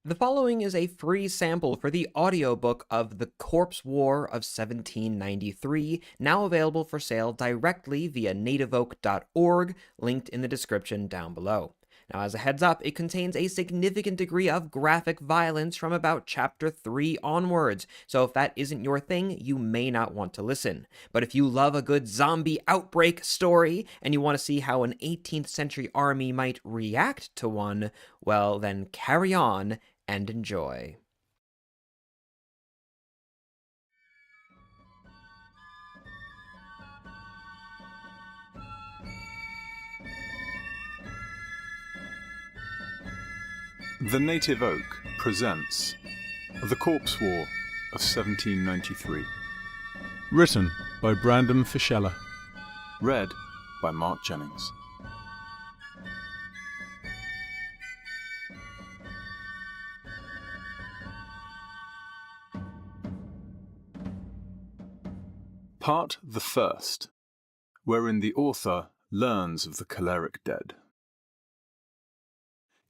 The following is a free sample for the audiobook of The Corpse War of 1793, now available for sale directly via nativeoak.org, linked in the description down below. Now, as a heads up, it contains a significant degree of graphic violence from about chapter 3 onwards, so if that isn't your thing, you may not want to listen. But if you love a good zombie outbreak story, and you want to see how an 18th century army might react to one, well, then carry on and enjoy. The Native Oak presents The Corpse War of 1793. Written by Brandon Fischella. Read by Mark Jennings. Part the first, wherein the author learns of the choleric dead.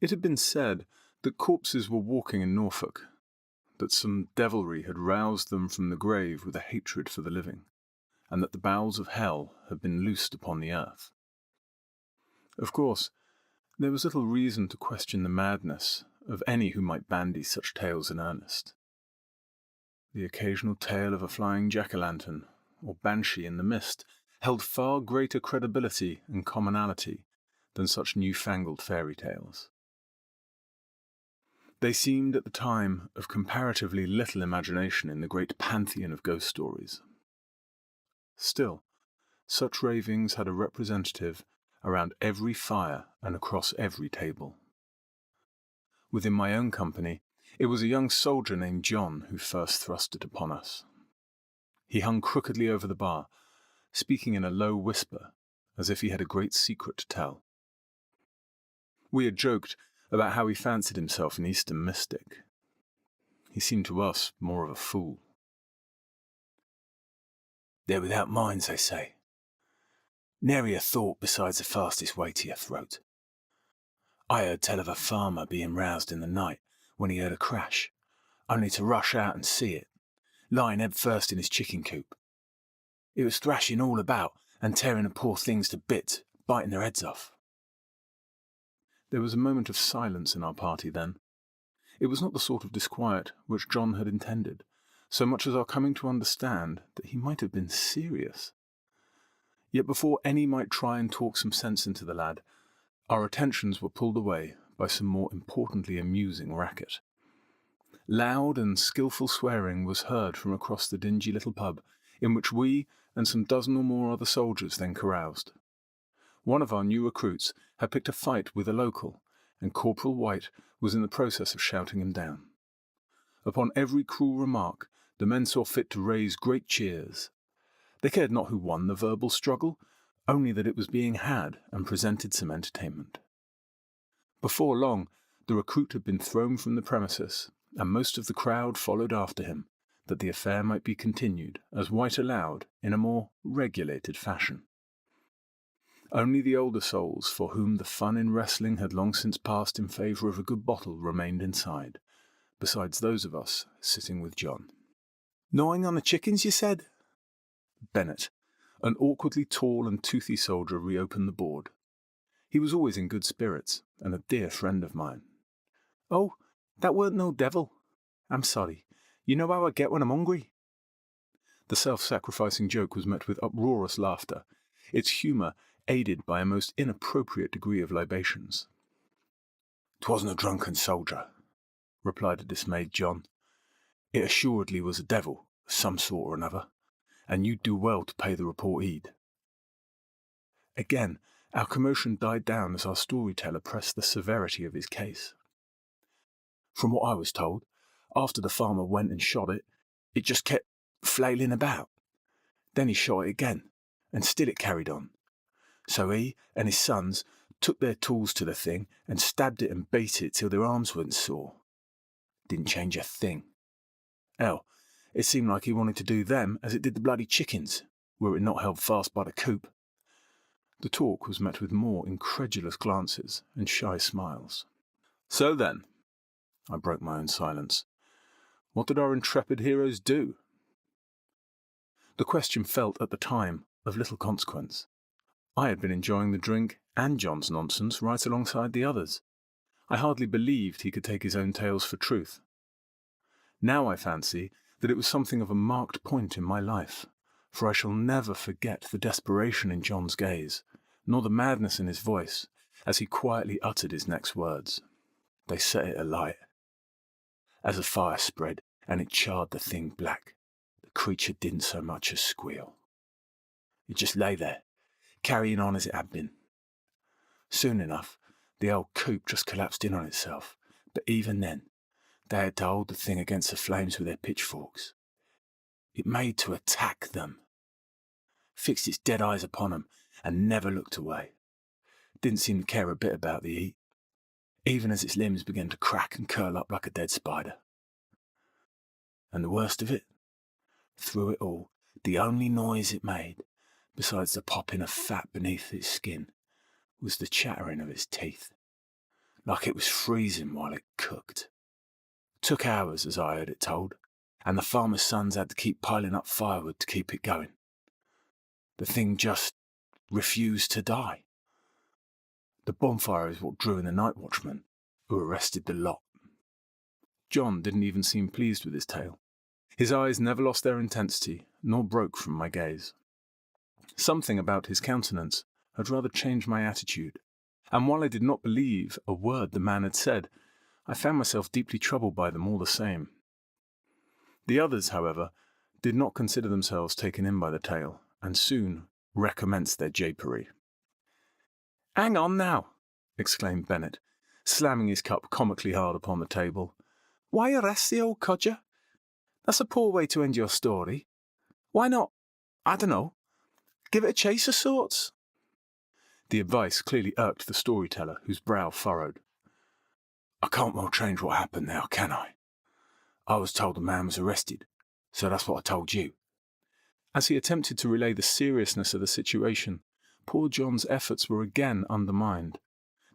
It had been said that corpses were walking in Norfolk, that some devilry had roused them from the grave with a hatred for the living, and that the bowels of hell had been loosed upon the earth. Of course, there was little reason to question the madness of any who might bandy such tales in earnest. The occasional tale of a flying jack-o'-lantern, or banshee in the mist, held far greater credibility and commonality than such new-fangled fairy tales. They seemed at the time of comparatively little imagination in the great pantheon of ghost stories. Still, such ravings had a representative around every fire and across every table. Within my own company, it was a young soldier named John who first thrust it upon us. He hung crookedly over the bar, speaking in a low whisper, as if he had a great secret to tell. We had joked about how he fancied himself an Eastern mystic. He seemed to us more of a fool. "They're without minds, they say. Nary a thought besides the fastest way to your throat. I heard tell of a farmer being roused in the night when he heard a crash, only to rush out and see it, lying head first in his chicken coop. It was thrashing all about and tearing the poor things to bits, biting their heads off." There was a moment of silence in our party then. It was not the sort of disquiet which John had intended, so much as our coming to understand that he might have been serious. Yet before any might try and talk some sense into the lad, our attentions were pulled away by some more importantly amusing racket. Loud and skilful swearing was heard from across the dingy little pub, in which we and some dozen or more other soldiers then caroused. One of our new recruits had picked a fight with a local, and Corporal White was in the process of shouting him down. Upon every cruel remark, the men saw fit to raise great cheers. They cared not who won the verbal struggle, only that it was being had and presented some entertainment. Before long, the recruit had been thrown from the premises, and most of the crowd followed after him, that the affair might be continued, as White allowed, in a more regulated fashion. Only the older souls, for whom the fun in wrestling had long since passed in favour of a good bottle, remained inside, besides those of us sitting with John. "Gnawing on the chickens, you said?" Bennett, an awkwardly tall and toothy soldier, reopened the board. He was always in good spirits, and a dear friend of mine. "Oh, that weren't no devil. I'm sorry. You know how I get when I'm hungry." The self-sacrificing joke was met with uproarious laughter, its humour aided by a most inappropriate degree of libations. "'Twasn't a drunken soldier," replied a dismayed John. "It assuredly was a devil, of some sort or another, and you'd do well to pay the report heed." Again, our commotion died down as our storyteller pressed the severity of his case. "From what I was told, after the farmer went and shot it, it just kept flailing about. Then he shot it again, and still it carried on. So he and his sons took their tools to the thing and stabbed it and beat it till their arms went sore. Didn't change a thing. Hell, it seemed like he wanted to do them as it did the bloody chickens, were it not held fast by the coop." The talk was met with more incredulous glances and shy smiles. "So then, I broke my own silence. What did our intrepid heroes do? The question felt at the time of little consequence. I had been enjoying the drink and John's nonsense right alongside the others. I hardly believed he could take his own tales for truth. Now I fancy that it was something of a marked point in my life, for I shall never forget the desperation in John's gaze, nor the madness in his voice, as he quietly uttered his next words. They set it alight. As the fire spread and it charred the thing black, the creature didn't so much as squeal. It just lay there, carrying on as it had been. Soon enough, the old coop just collapsed in on itself, but even then, they had to hold the thing against the flames with their pitchforks. It made to attack them, fixed its dead eyes upon them, and never looked away. Didn't seem to care a bit about the heat, even as its limbs began to crack and curl up like a dead spider. And the worst of it, through it all, the only noise it made, besides the popping of fat beneath its skin, was the chattering of its teeth, like it was freezing while it cooked. Took hours, as I heard it told, and the farmers' sons had to keep piling up firewood to keep it going. The thing just refused to die. The bonfire is what drew in the night watchman, who arrested the lot. John didn't even seem pleased with his tale. His eyes never lost their intensity, nor broke from my gaze. Something about his countenance had rather changed my attitude, and while I did not believe a word the man had said, I found myself deeply troubled by them all the same. The others, however, did not consider themselves taken in by the tale, and soon recommenced their japery. "Hang on now," exclaimed Bennet, slamming his cup comically hard upon the table. "Why arrest the old codger? That's a poor way to end your story. Why not, I dunno, give it a chase of sorts?" The advice clearly irked the storyteller, whose brow furrowed. "I can't well change what happened now, can I? I was told the man was arrested, so that's what I told you." As he attempted to relay the seriousness of the situation, poor John's efforts were again undermined,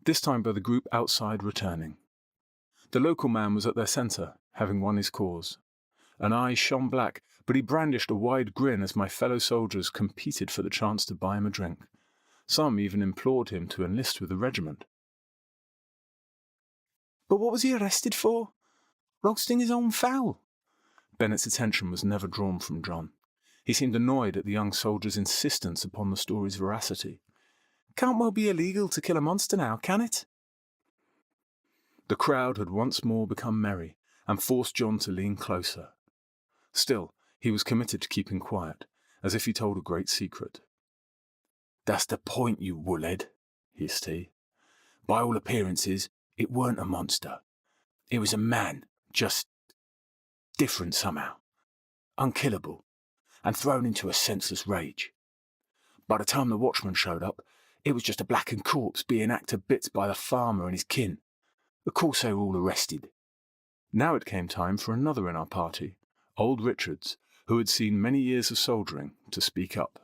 this time by the group outside returning. The local man was at their centre, having won his cause. An eye shone black, but he brandished a wide grin as my fellow soldiers competed for the chance to buy him a drink. Some even implored him to enlist with the regiment. "But what was he arrested for? Roasting his own fowl?" Bennet's attention was never drawn from John. He seemed annoyed at the young soldier's insistence upon the story's veracity. "Can't well be illegal to kill a monster now, can it?" The crowd had once more become merry, and forced John to lean closer. Still, he was committed to keeping quiet, as if he told a great secret. "That's the point, you woolhead," hissed he. "By all appearances, it weren't a monster. It was a man, just different somehow, unkillable, and thrown into a senseless rage. By the time the watchman showed up, it was just a blackened corpse being hacked to bits by the farmer and his kin. Of course they were all arrested." Now it came time for another in our party, old Richards, who had seen many years of soldiering, to speak up.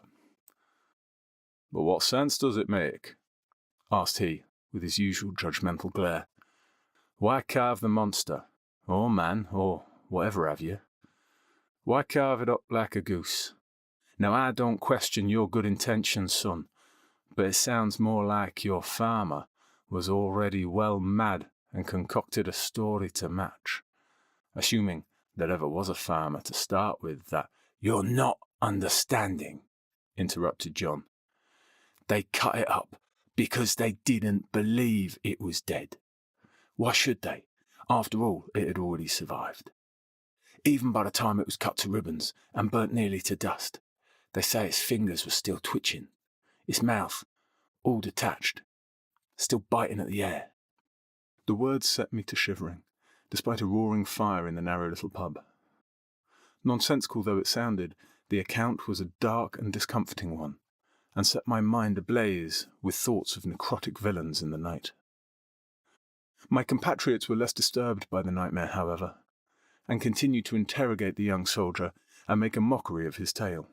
"But what sense does it make?" asked he, with his usual judgmental glare. "Why carve the monster, or man, or whatever have you? Why carve it up like a goose? Now I don't question your good intentions, son, but it sounds more like your farmer was already well mad and concocted a story to match. Assuming there ever was a farmer to start with, that—" "You're not understanding," interrupted John. "They cut it up because they didn't believe it was dead. Why should they? After all, it had already survived. Even by the time it was cut to ribbons and burnt nearly to dust, they say its fingers were still twitching, its mouth all detached, still biting at the air." The words set me to shivering, despite a roaring fire in the narrow little pub. Nonsensical though it sounded, the account was a dark and discomforting one, and set my mind ablaze with thoughts of necrotic villains in the night. My compatriots were less disturbed by the nightmare, however, and continued to interrogate the young soldier and make a mockery of his tale.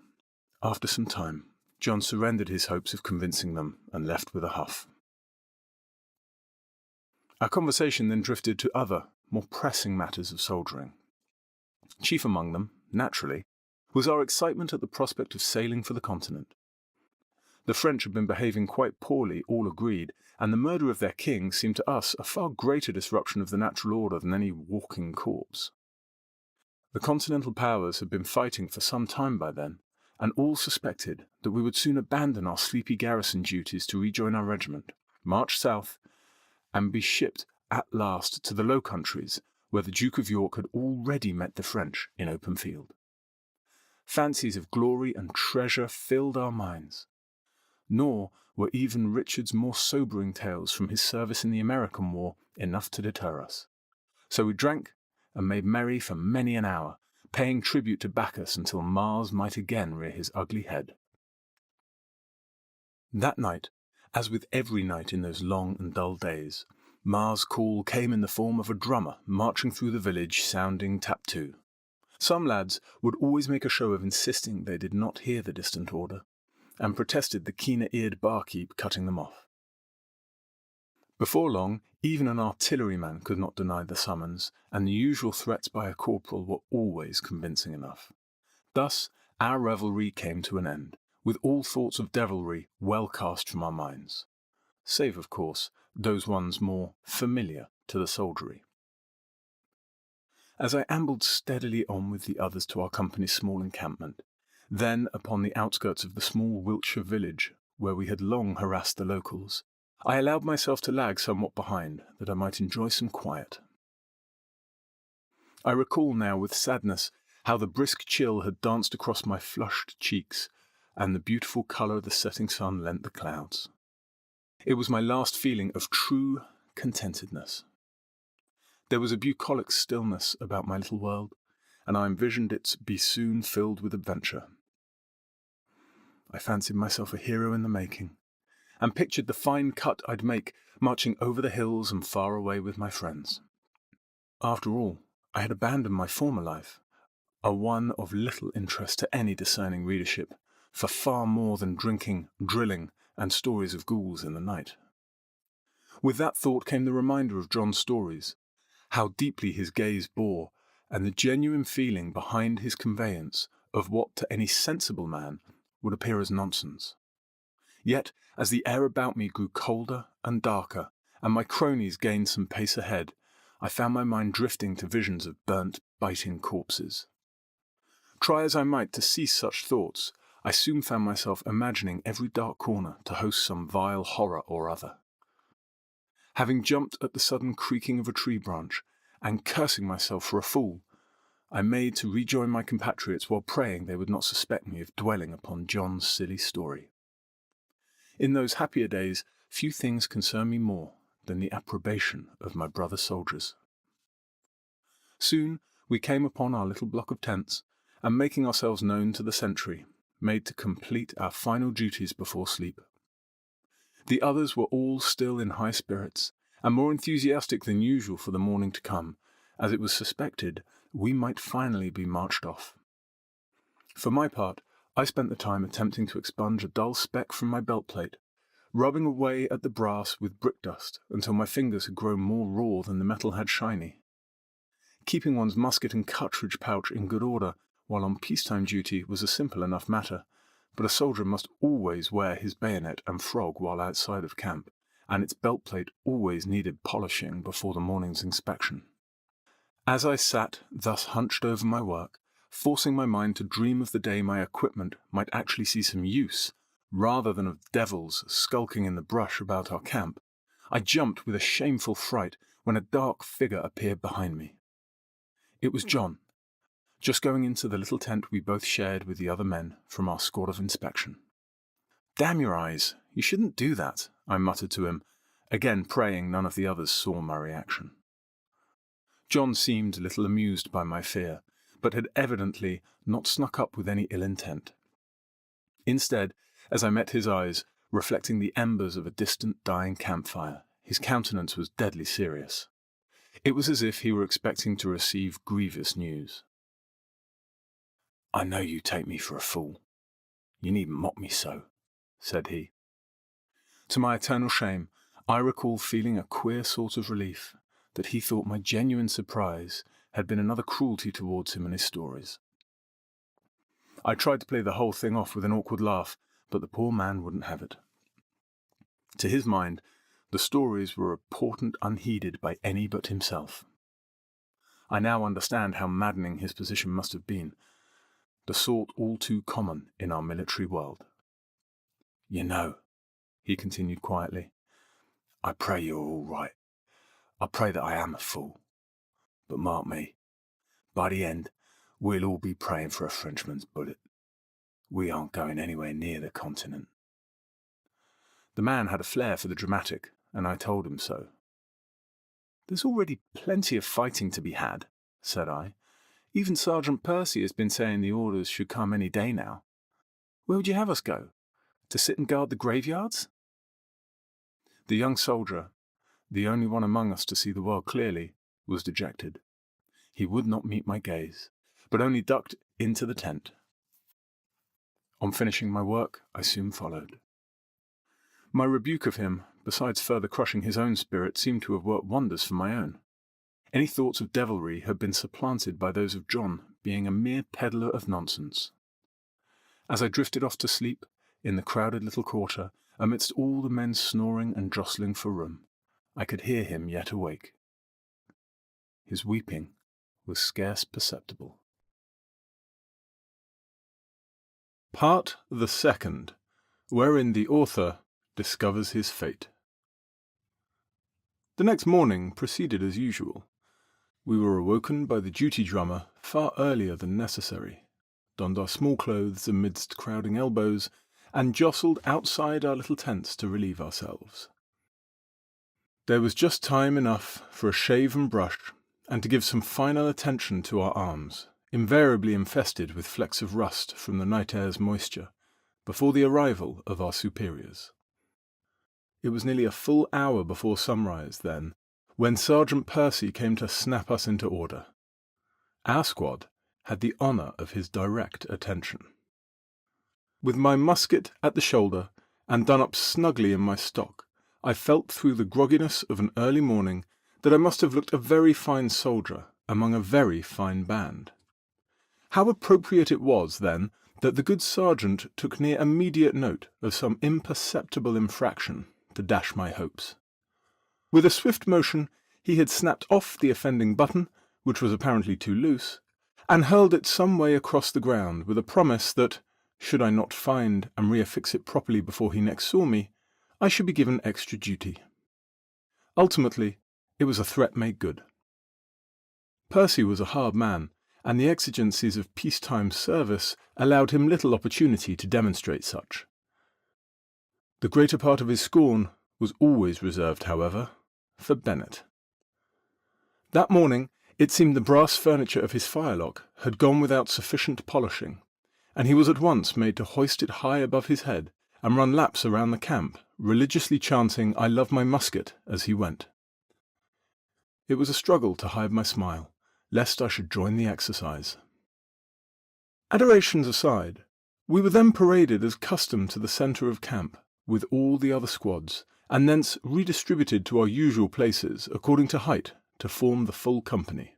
After some time, John surrendered his hopes of convincing them and left with a huff. Our conversation then drifted to other, more pressing matters of soldiering. Chief among them, naturally, was our excitement at the prospect of sailing for the continent. The French had been behaving quite poorly, all agreed, and the murder of their king seemed to us a far greater disruption of the natural order than any walking corpse. The continental powers had been fighting for some time by then, and all suspected that we would soon abandon our sleepy garrison duties to rejoin our regiment, march south, and be shipped at last to the Low Countries, where the Duke of York had already met the French in open field. Fancies of glory and treasure filled our minds. Nor were even Richard's more sobering tales from his service in the American War enough to deter us. So we drank and made merry for many an hour, paying tribute to Bacchus until Mars might again rear his ugly head. That night, as with every night in those long and dull days, Mars' call came in the form of a drummer marching through the village sounding tap-two. Some lads would always make a show of insisting they did not hear the distant order, and protested the keener-eared barkeep cutting them off. Before long, even an artilleryman could not deny the summons, and the usual threats by a corporal were always convincing enough. Thus, our revelry came to an end, with all thoughts of devilry well cast from our minds, save, of course, those ones more familiar to the soldiery. As I ambled steadily on with the others to our company's small encampment, then upon the outskirts of the small Wiltshire village where we had long harassed the locals, I allowed myself to lag somewhat behind, that I might enjoy some quiet. I recall now with sadness how the brisk chill had danced across my flushed cheeks, and the beautiful colour the setting sun lent the clouds. It was my last feeling of true contentedness. There was a bucolic stillness about my little world, and I envisioned it be soon filled with adventure. I fancied myself a hero in the making, and pictured the fine cut I'd make marching over the hills and far away with my friends. After all, I had abandoned my former life, a one of little interest to any discerning readership, for far more than drinking, drilling, and stories of ghouls in the night. With that thought came the reminder of John's stories, how deeply his gaze bore, and the genuine feeling behind his conveyance of what to any sensible man would appear as nonsense. Yet, as the air about me grew colder and darker, and my cronies gained some pace ahead, I found my mind drifting to visions of burnt, biting corpses. Try as I might to cease such thoughts, I soon found myself imagining every dark corner to host some vile horror or other. Having jumped at the sudden creaking of a tree branch, and cursing myself for a fool, I made to rejoin my compatriots while praying they would not suspect me of dwelling upon John's silly story. In those happier days, few things concern me more than the approbation of my brother soldiers. Soon we came upon our little block of tents, and making ourselves known to the sentry, made to complete our final duties before sleep. The others were all still in high spirits, and more enthusiastic than usual for the morning to come, as it was suspected we might finally be marched off. For my part, I spent the time attempting to expunge a dull speck from my belt plate, rubbing away at the brass with brick dust until my fingers had grown more raw than the metal had shiny. Keeping one's musket and cartridge pouch in good order while on peacetime duty was a simple enough matter, but a soldier must always wear his bayonet and frog while outside of camp, and its belt plate always needed polishing before the morning's inspection. As I sat thus hunched over my work, forcing my mind to dream of the day my equipment might actually see some use, rather than of devils skulking in the brush about our camp, I jumped with a shameful fright when a dark figure appeared behind me. It was John, just going into the little tent we both shared with the other men from our squad of inspection. "Damn your eyes, you shouldn't do that," I muttered to him, again praying none of the others saw my reaction. John seemed a little amused by my fear, but had evidently not snuck up with any ill intent. Instead, as I met his eyes, reflecting the embers of a distant dying campfire, his countenance was deadly serious. It was as if he were expecting to receive grievous news. "I know you take me for a fool. You needn't mock me so," said he. To my eternal shame, I recall feeling a queer sort of relief, that he thought my genuine surprise had been another cruelty towards him and his stories. I tried to play the whole thing off with an awkward laugh, but the poor man wouldn't have it. To his mind, the stories were a portent unheeded by any but himself. I now understand how maddening his position must have been, the sort all too common in our military world. You know, he continued quietly, I pray you're all right. I pray that I am a fool. But mark me, by the end, we'll all be praying for a Frenchman's bullet. We aren't going anywhere near the continent. The man had a flair for the dramatic, and I told him so. There's already plenty of fighting to be had, said I. Even Sergeant Percy has been saying the orders should come any day now. Where would you have us go? To sit and guard the graveyards? The young soldier, the only one among us to see the world clearly, was dejected. He would not meet my gaze, but only ducked into the tent. On finishing my work, I soon followed. My rebuke of him, besides further crushing his own spirit, seemed to have worked wonders for my own. Any thoughts of devilry had been supplanted by those of John being a mere peddler of nonsense. As I drifted off to sleep, in the crowded little quarter, amidst all the men snoring and jostling for room, I could hear him yet awake. His weeping was scarce perceptible. Part the second, wherein the author discovers his fate. The next morning proceeded as usual. We were awoken by the duty drummer far earlier than necessary, donned our small clothes amidst crowding elbows, and jostled outside our little tents to relieve ourselves. There was just time enough for a shave and brush, and to give some final attention to our arms, invariably infested with flecks of rust from the night air's moisture, before the arrival of our superiors. It was nearly a full hour before sunrise, then, when Sergeant Percy came to snap us into order. Our squad had the honour of his direct attention. With my musket at the shoulder, and done up snugly in my stock, I felt through the grogginess of an early morning that I must have looked a very fine soldier among a very fine band. How appropriate it was, then, that the good sergeant took near immediate note of some imperceptible infraction to dash my hopes. With a swift motion, he had snapped off the offending button, which was apparently too loose, and hurled it some way across the ground with a promise that, should I not find and reaffix it properly before he next saw me, I should be given extra duty. Ultimately, it was a threat made good. Percy was a hard man, and the exigencies of peacetime service allowed him little opportunity to demonstrate such. The greater part of his scorn was always reserved, however, for Bennet. That morning it seemed the brass furniture of his firelock had gone without sufficient polishing, and he was at once made to hoist it high above his head and run laps around the camp, religiously chanting "I love my musket" as he went. It was a struggle to hide my smile, lest I should join the exercise. Adorations aside, we were then paraded as custom to the centre of camp, with all the other squads, and thence redistributed to our usual places according to height to form the full company.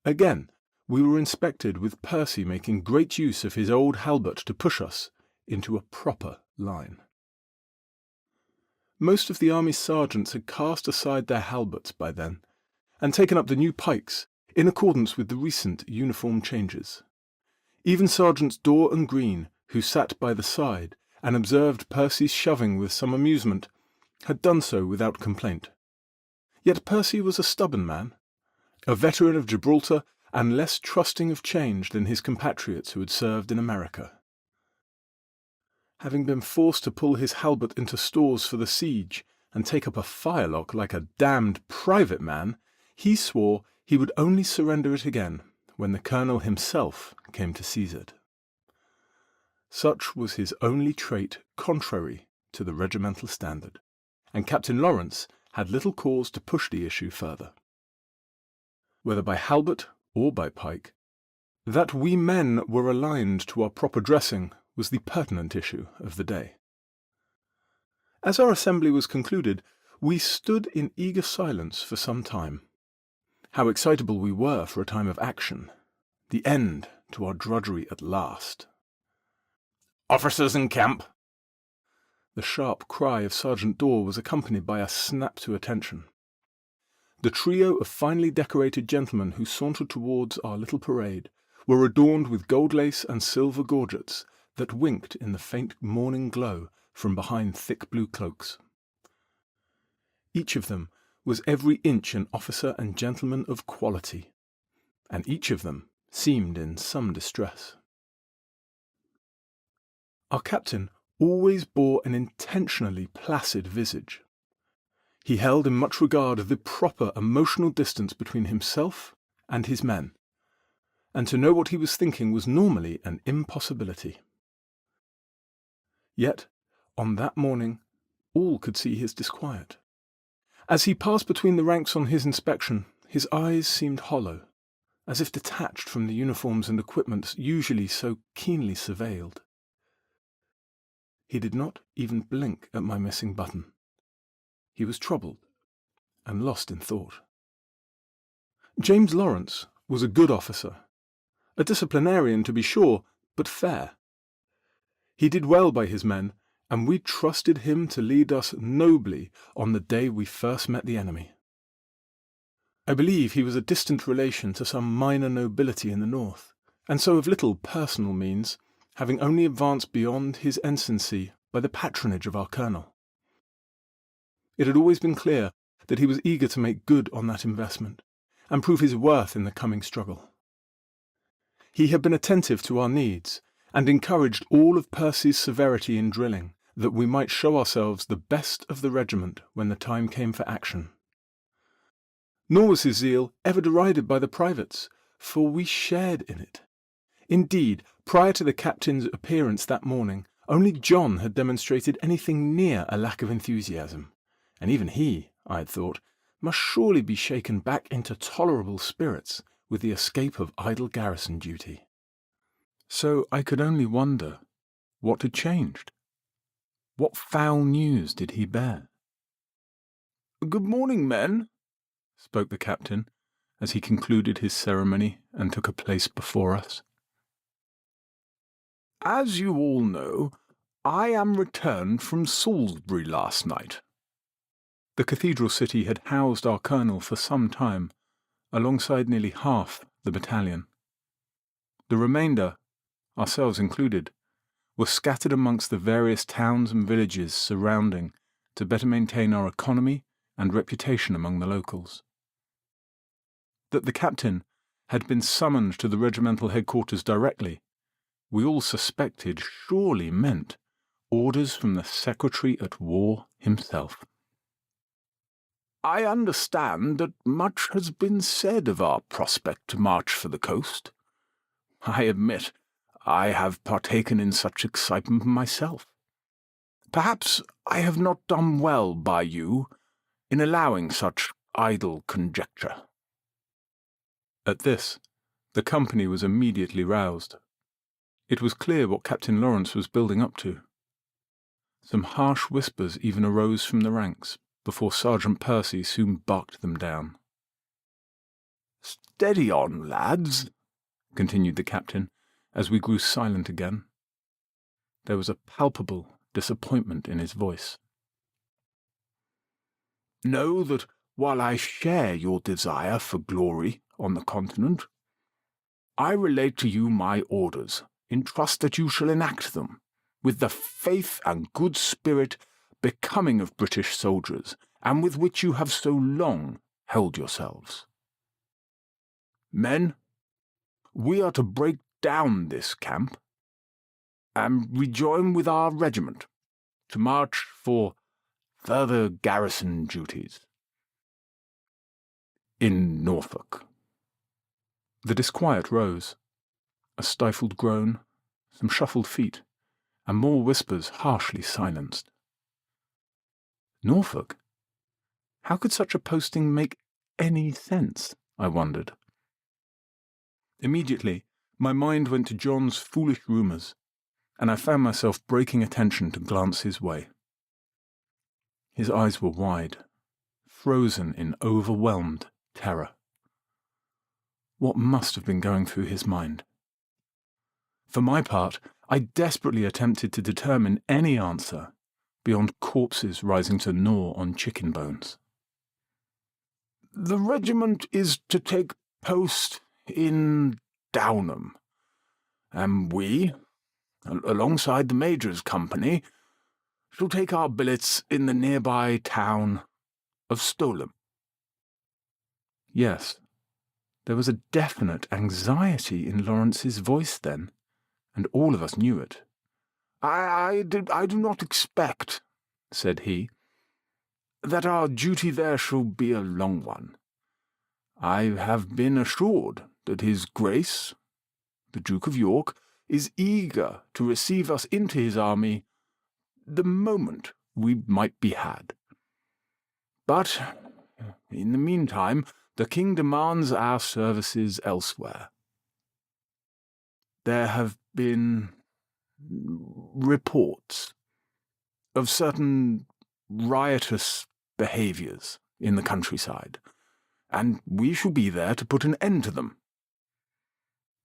Again, we were inspected with Percy making great use of his old halbert to push us into a proper line. Most of the army sergeants had cast aside their halberts by then, and taken up the new pikes in accordance with the recent uniform changes. Even Sergeants Daw and Green, who sat by the side and observed Percy's shoving with some amusement, had done so without complaint. Yet Percy was a stubborn man, a veteran of Gibraltar and less trusting of change than his compatriots who had served in America. Having been forced to pull his halbert into stores for the siege and take up a firelock like a damned private man, he swore he would only surrender it again when the colonel himself came to seize it. Such was his only trait contrary to the regimental standard, and Captain Lawrence had little cause to push the issue further. Whether by halbert or by pike, that we men were aligned to our proper dressing was the pertinent issue of the day. As our assembly was concluded, We stood in eager silence for some time. How excitable we were for a time of action. The end to our drudgery at last. "Officers in camp!" The sharp cry of Sergeant Daw was accompanied by a snap to attention. The trio of finely decorated gentlemen who sauntered towards our little parade were adorned with gold lace and silver gorgets that winked in the faint morning glow from behind thick blue cloaks. Each of them was every inch an officer and gentleman of quality, and each of them seemed in some distress. Our captain always bore an intentionally placid visage. He held in much regard the proper emotional distance between himself and his men, and to know what he was thinking was normally an impossibility. Yet, on that morning, all could see his disquiet. As he passed between the ranks on his inspection, his eyes seemed hollow, as if detached from the uniforms and equipments usually so keenly surveilled. He did not even blink at my missing button. He was troubled and lost in thought. James Lawrence was a good officer, a disciplinarian to be sure, but fair. He did well by his men, and we trusted him to lead us nobly on the day we first met the enemy. I believe he was a distant relation to some minor nobility in the north, and so of little personal means, having only advanced beyond his ensigncy by the patronage of our colonel. It had always been clear that he was eager to make good on that investment, and prove his worth in the coming struggle. He had been attentive to our needs, and encouraged all of Percy's severity in drilling, that we might show ourselves the best of the regiment when the time came for action. Nor was his zeal ever derided by the privates, for we shared in it. Indeed, prior to the captain's appearance that morning, only John had demonstrated anything near a lack of enthusiasm, and even he, I had thought, must surely be shaken back into tolerable spirits with the escape of idle garrison duty. So I could only wonder what had changed. What foul news did he bear? "Good morning, men," spoke the captain, as he concluded his ceremony and took a place before us. "As you all know, I am returned from Salisbury last night." The cathedral city had housed our colonel for some time, alongside nearly half the battalion. The remainder, ourselves included, were scattered amongst the various towns and villages surrounding to better maintain our economy and reputation among the locals. That the captain had been summoned to the regimental headquarters directly, we all suspected surely meant orders from the Secretary at War himself. "I understand that much has been said of our prospect to march for the coast. I admit I have partaken in such excitement myself. Perhaps I have not done well by you in allowing such idle conjecture." At this, the company was immediately roused. It was clear what Captain Lawrence was building up to. Some harsh whispers even arose from the ranks, before Sergeant Percy soon barked them down. "Steady on, lads," continued the captain, as we grew silent again. There was a palpable disappointment in his voice. "Know that while I share your desire for glory on the continent, I relate to you my orders, in trust that you shall enact them, with the faith and good spirit becoming of British soldiers, and with which you have so long held yourselves. Men, we are to break down this camp, and rejoin with our regiment, to march for further garrison duties in Norfolk." The disquiet rose. A stifled groan, some shuffled feet, and more whispers harshly silenced. Norfolk? How could such a posting make any sense, I wondered. Immediately, my mind went to John's foolish rumours, and I found myself breaking attention to glance his way. His eyes were wide, frozen in overwhelmed terror. What must have been going through his mind? For my part, I desperately attempted to determine any answer beyond corpses rising to gnaw on chicken bones. "The regiment is to take post in Downham, and we, alongside the Major's company, shall take our billets in the nearby town of Stowlham." Yes, there was a definite anxiety in Lawrence's voice then, and all of us knew it. I do not expect," said he, "that our duty there shall be a long one. I have been assured that His Grace, the Duke of York, is eager to receive us into his army the moment we might be had. But, in the meantime, the King demands our services elsewhere. There have been reports of certain riotous behaviours in the countryside, and we shall be there to put an end to them,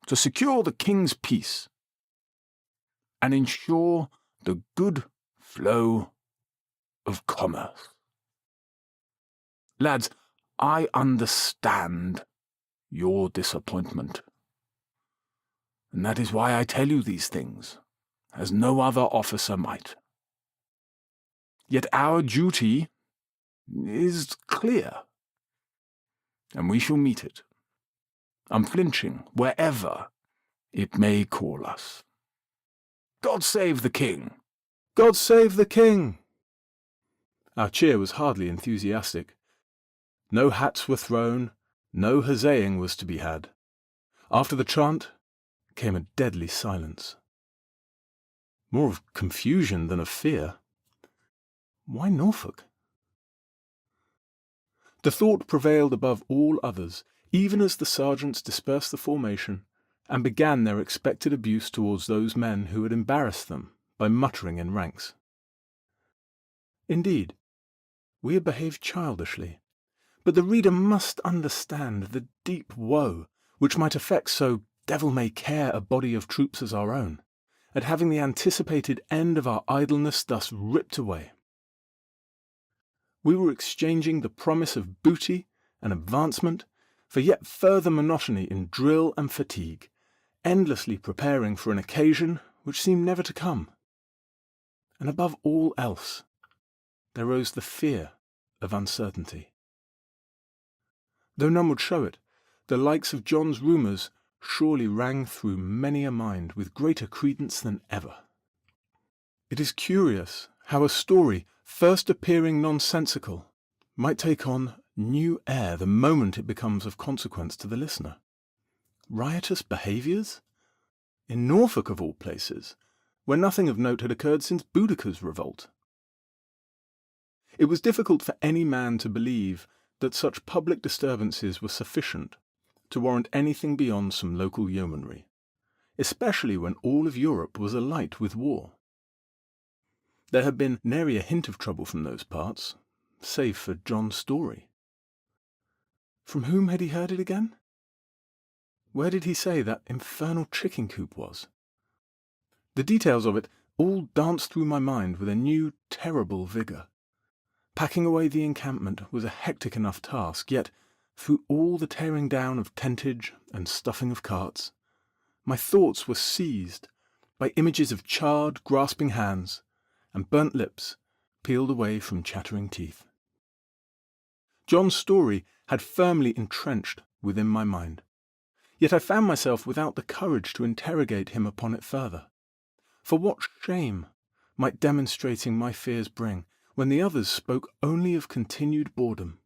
to secure the King's peace, and ensure the good flow of commerce. Lads, I understand your disappointment, and that is why I tell you these things, as no other officer might. Yet our duty is clear, and we shall meet it, unflinching wherever it may call us. God save the King! God save the King! Our cheer was hardly enthusiastic. No hats were thrown, no huzzaying was to be had. After the chant came a deadly silence. More of confusion than of fear. Why Norfolk? The thought prevailed above all others, even as the sergeants dispersed the formation and began their expected abuse towards those men who had embarrassed them by muttering in ranks. Indeed, we had behaved childishly, but the reader must understand the deep woe which might affect so devil-may-care a body of troops as our own, at having the anticipated end of our idleness thus ripped away. We were exchanging the promise of booty and advancement for yet further monotony in drill and fatigue, endlessly preparing for an occasion which seemed never to come. And above all else, there rose the fear of uncertainty. Though none would show it, the likes of John's rumours surely rang through many a mind with greater credence than ever. It is curious how a story, first appearing nonsensical, might take on new air the moment it becomes of consequence to the listener. Riotous behaviours? In Norfolk of all places, where nothing of note had occurred since Boudicca's revolt. It was difficult for any man to believe that such public disturbances were sufficient to warrant anything beyond some local yeomanry, especially when all of Europe was alight with war. There had been nary a hint of trouble from those parts, save for John's story. From whom had he heard it again? Where did he say that infernal chicken coop was? The details of it all danced through my mind with a new, terrible vigour. Packing away the encampment was a hectic enough task, yet, through all the tearing down of tentage and stuffing of carts, my thoughts were seized by images of charred, grasping hands and burnt lips peeled away from chattering teeth. John's story had firmly entrenched within my mind, yet I found myself without the courage to interrogate him upon it further. For what shame might demonstrating my fears bring, when the others spoke only of continued boredom?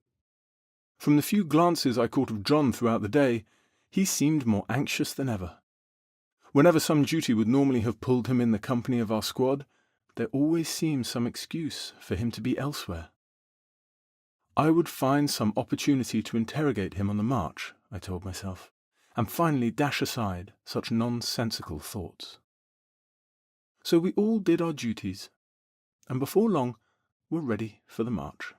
From the few glances I caught of John throughout the day, he seemed more anxious than ever. Whenever some duty would normally have pulled him in the company of our squad, there always seemed some excuse for him to be elsewhere. I would find some opportunity to interrogate him on the march, I told myself, and finally dash aside such nonsensical thoughts. So we all did our duties, and before long were ready for the march.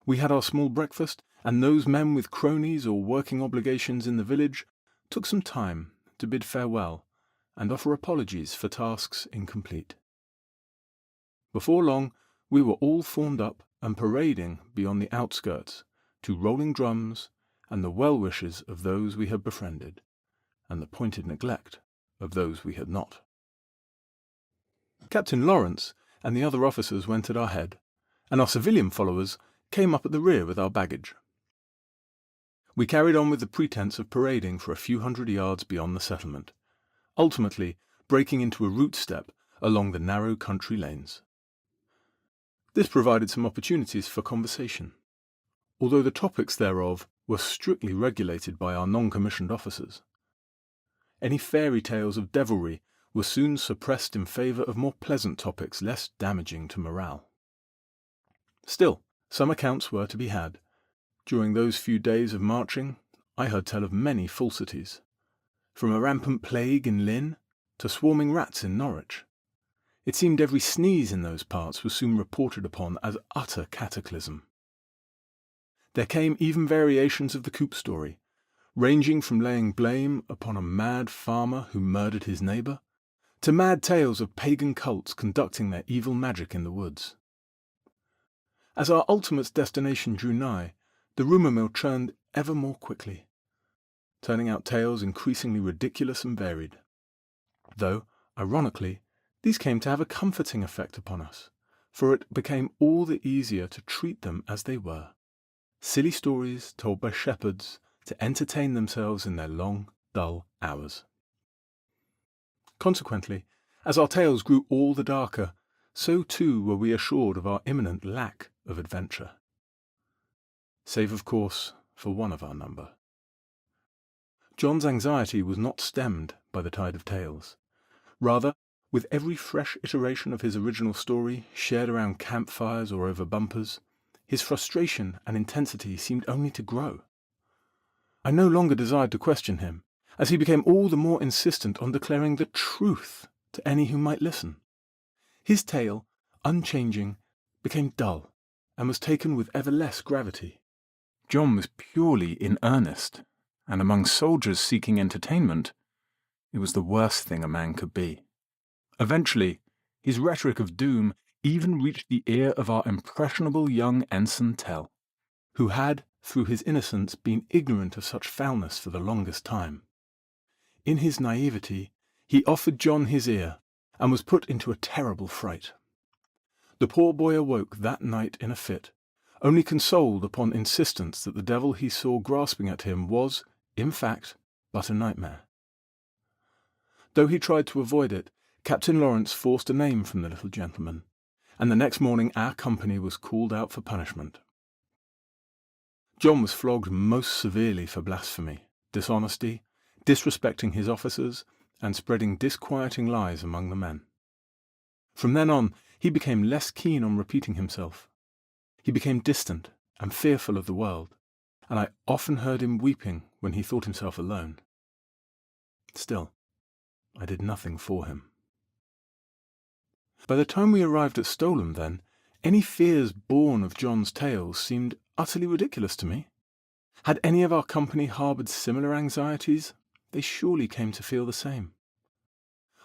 We had our small breakfast, and those men with cronies or working obligations in the village took some time to bid farewell and offer apologies for tasks incomplete. Before long, we were all formed up and parading beyond the outskirts to rolling drums and the well-wishes of those we had befriended, and the pointed neglect of those we had not. Captain Lawrence and the other officers went at our head, and our civilian followers came up at the rear with our baggage. We carried on with the pretense of parading for a few hundred yards beyond the settlement, ultimately breaking into a route step along the narrow country lanes. This provided some opportunities for conversation, although the topics thereof were strictly regulated by our non-commissioned officers. Any fairy tales of devilry were soon suppressed in favour of more pleasant topics less damaging to morale. Still, some accounts were to be had. During those few days of marching, I heard tell of many falsities, from a rampant plague in Lynn to swarming rats in Norwich. It seemed every sneeze in those parts was soon reported upon as utter cataclysm. There came even variations of the coop story, ranging from laying blame upon a mad farmer who murdered his neighbour, to mad tales of pagan cults conducting their evil magic in the woods. As our ultimate destination drew nigh, the rumour mill churned ever more quickly, turning out tales increasingly ridiculous and varied. Though, ironically, these came to have a comforting effect upon us, for it became all the easier to treat them as they were, silly stories told by shepherds to entertain themselves in their long, dull hours. Consequently, as our tales grew all the darker, so too were we assured of our imminent lack of adventure. Save, of course, for one of our number. John's anxiety was not stemmed by the tide of tales. Rather, with every fresh iteration of his original story, shared around campfires or over bumpers, his frustration and intensity seemed only to grow. I no longer desired to question him, as he became all the more insistent on declaring the truth to any who might listen. His tale, unchanging, became dull, and was taken with ever less gravity. John was purely in earnest, and among soldiers seeking entertainment, it was the worst thing a man could be. Eventually, his rhetoric of doom even reached the ear of our impressionable young Ensign Tell, who had, through his innocence, been ignorant of such foulness for the longest time. In his naivety, he offered John his ear, and was put into a terrible fright. The poor boy awoke that night in a fit, only consoled upon insistence that the devil he saw grasping at him was, in fact, but a nightmare. Though he tried to avoid it, Captain Lawrence forced a name from the little gentleman, and the next morning our company was called out for punishment. John was flogged most severely for blasphemy, dishonesty, disrespecting his officers, and spreading disquieting lies among the men. From then on, he became less keen on repeating himself. He became distant and fearful of the world, and I often heard him weeping when he thought himself alone. Still, I did nothing for him. By the time we arrived at Stowlham, then, any fears born of John's tales seemed utterly ridiculous to me. Had any of our company harboured similar anxieties, they surely came to feel the same.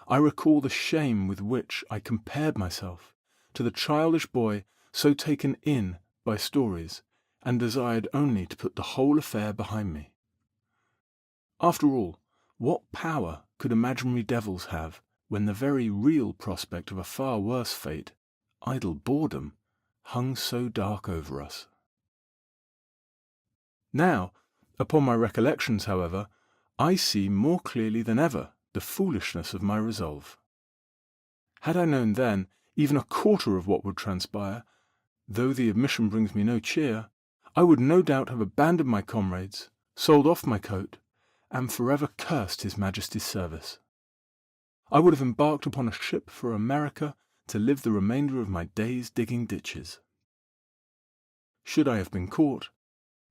I recall the shame with which I compared myself to the childish boy so taken in by stories and desired only to put the whole affair behind me. After all, what power could imaginary devils have when the very real prospect of a far worse fate, idle boredom, hung so dark over us? Now, upon my recollections, however, I see more clearly than ever the foolishness of my resolve. Had I known then even a quarter of what would transpire, though the admission brings me no cheer, I would no doubt have abandoned my comrades, sold off my coat, and forever cursed His Majesty's service. I would have embarked upon a ship for America to live the remainder of my days digging ditches. Should I have been caught,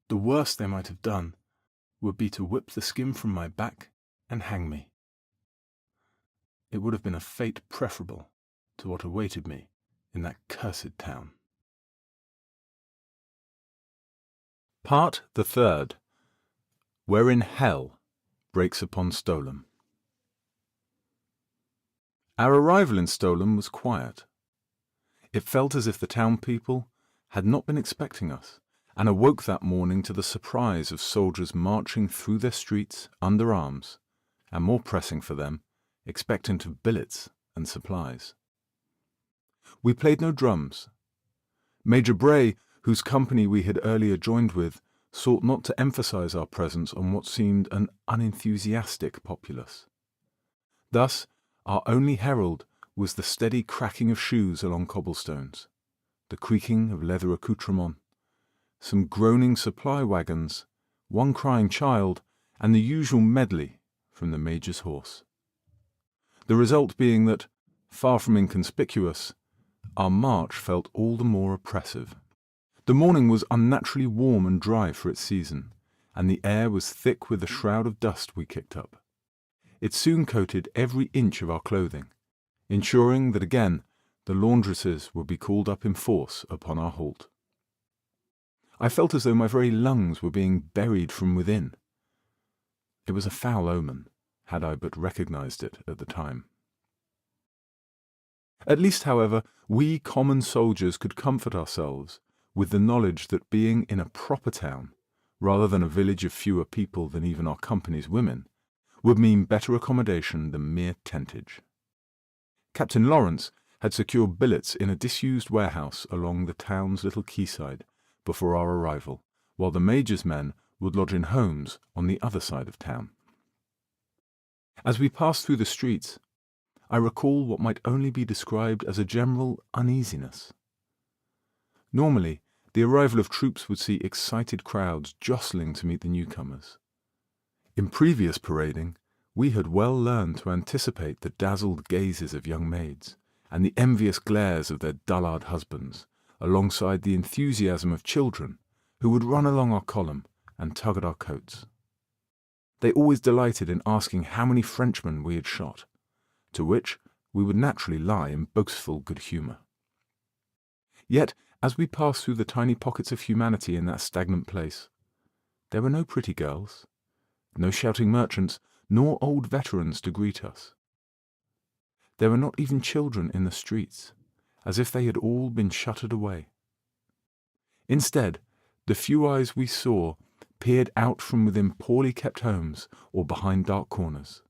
the worst they might have done would be to whip the skin from my back and hang me. It would have been a fate preferable to what awaited me in that cursed town. Part the third, Wherein Hell breaks upon Stowlham. Our arrival in Stowlham was quiet. It felt as if the town people had not been expecting us, and awoke that morning to the surprise of soldiers marching through their streets under arms, and more pressing for them, expectant of billets and supplies. We played no drums. Major Bray, whose company we had earlier joined with, sought not to emphasize our presence on what seemed an unenthusiastic populace. Thus, our only herald was the steady cracking of shoes along cobblestones, the creaking of leather accoutrements, some groaning supply wagons, one crying child, and the usual medley from the Major's horse. The result being that, far from inconspicuous, our march felt all the more oppressive. The morning was unnaturally warm and dry for its season, and the air was thick with the shroud of dust we kicked up. It soon coated every inch of our clothing, ensuring that again the laundresses would be called up in force upon our halt. I felt as though my very lungs were being buried from within. It was a foul omen, had I but recognized it at the time. At least, however, we common soldiers could comfort ourselves with the knowledge that being in a proper town, rather than a village of fewer people than even our company's women, would mean better accommodation than mere tentage. Captain Lawrence had secured billets in a disused warehouse along the town's little quayside before our arrival, while the Major's men would lodge in homes on the other side of town. As we passed through the streets, I recall what might only be described as a general uneasiness. Normally, the arrival of troops would see excited crowds jostling to meet the newcomers. In previous parading, we had well learned to anticipate the dazzled gazes of young maids and the envious glares of their dullard husbands, alongside the enthusiasm of children who would run along our column and tug at our coats. They always delighted in asking how many Frenchmen we had shot, to which we would naturally lie in boastful good humour. Yet, as we passed through the tiny pockets of humanity in that stagnant place, there were no pretty girls, no shouting merchants, nor old veterans to greet us. There were not even children in the streets, as if they had all been shuttered away. Instead, the few eyes we saw peered out from within poorly kept homes or behind dark corners.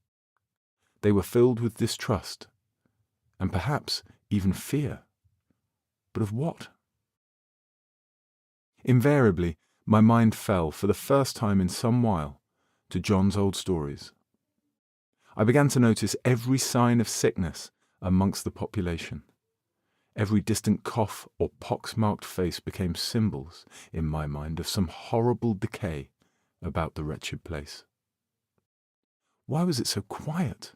They were filled with distrust, and perhaps even fear. But of what? Invariably, my mind fell, for the first time in some while, to John's old stories. I began to notice every sign of sickness amongst the population. Every distant cough or pox-marked face became symbols, in my mind, of some horrible decay about the wretched place. Why was it so quiet?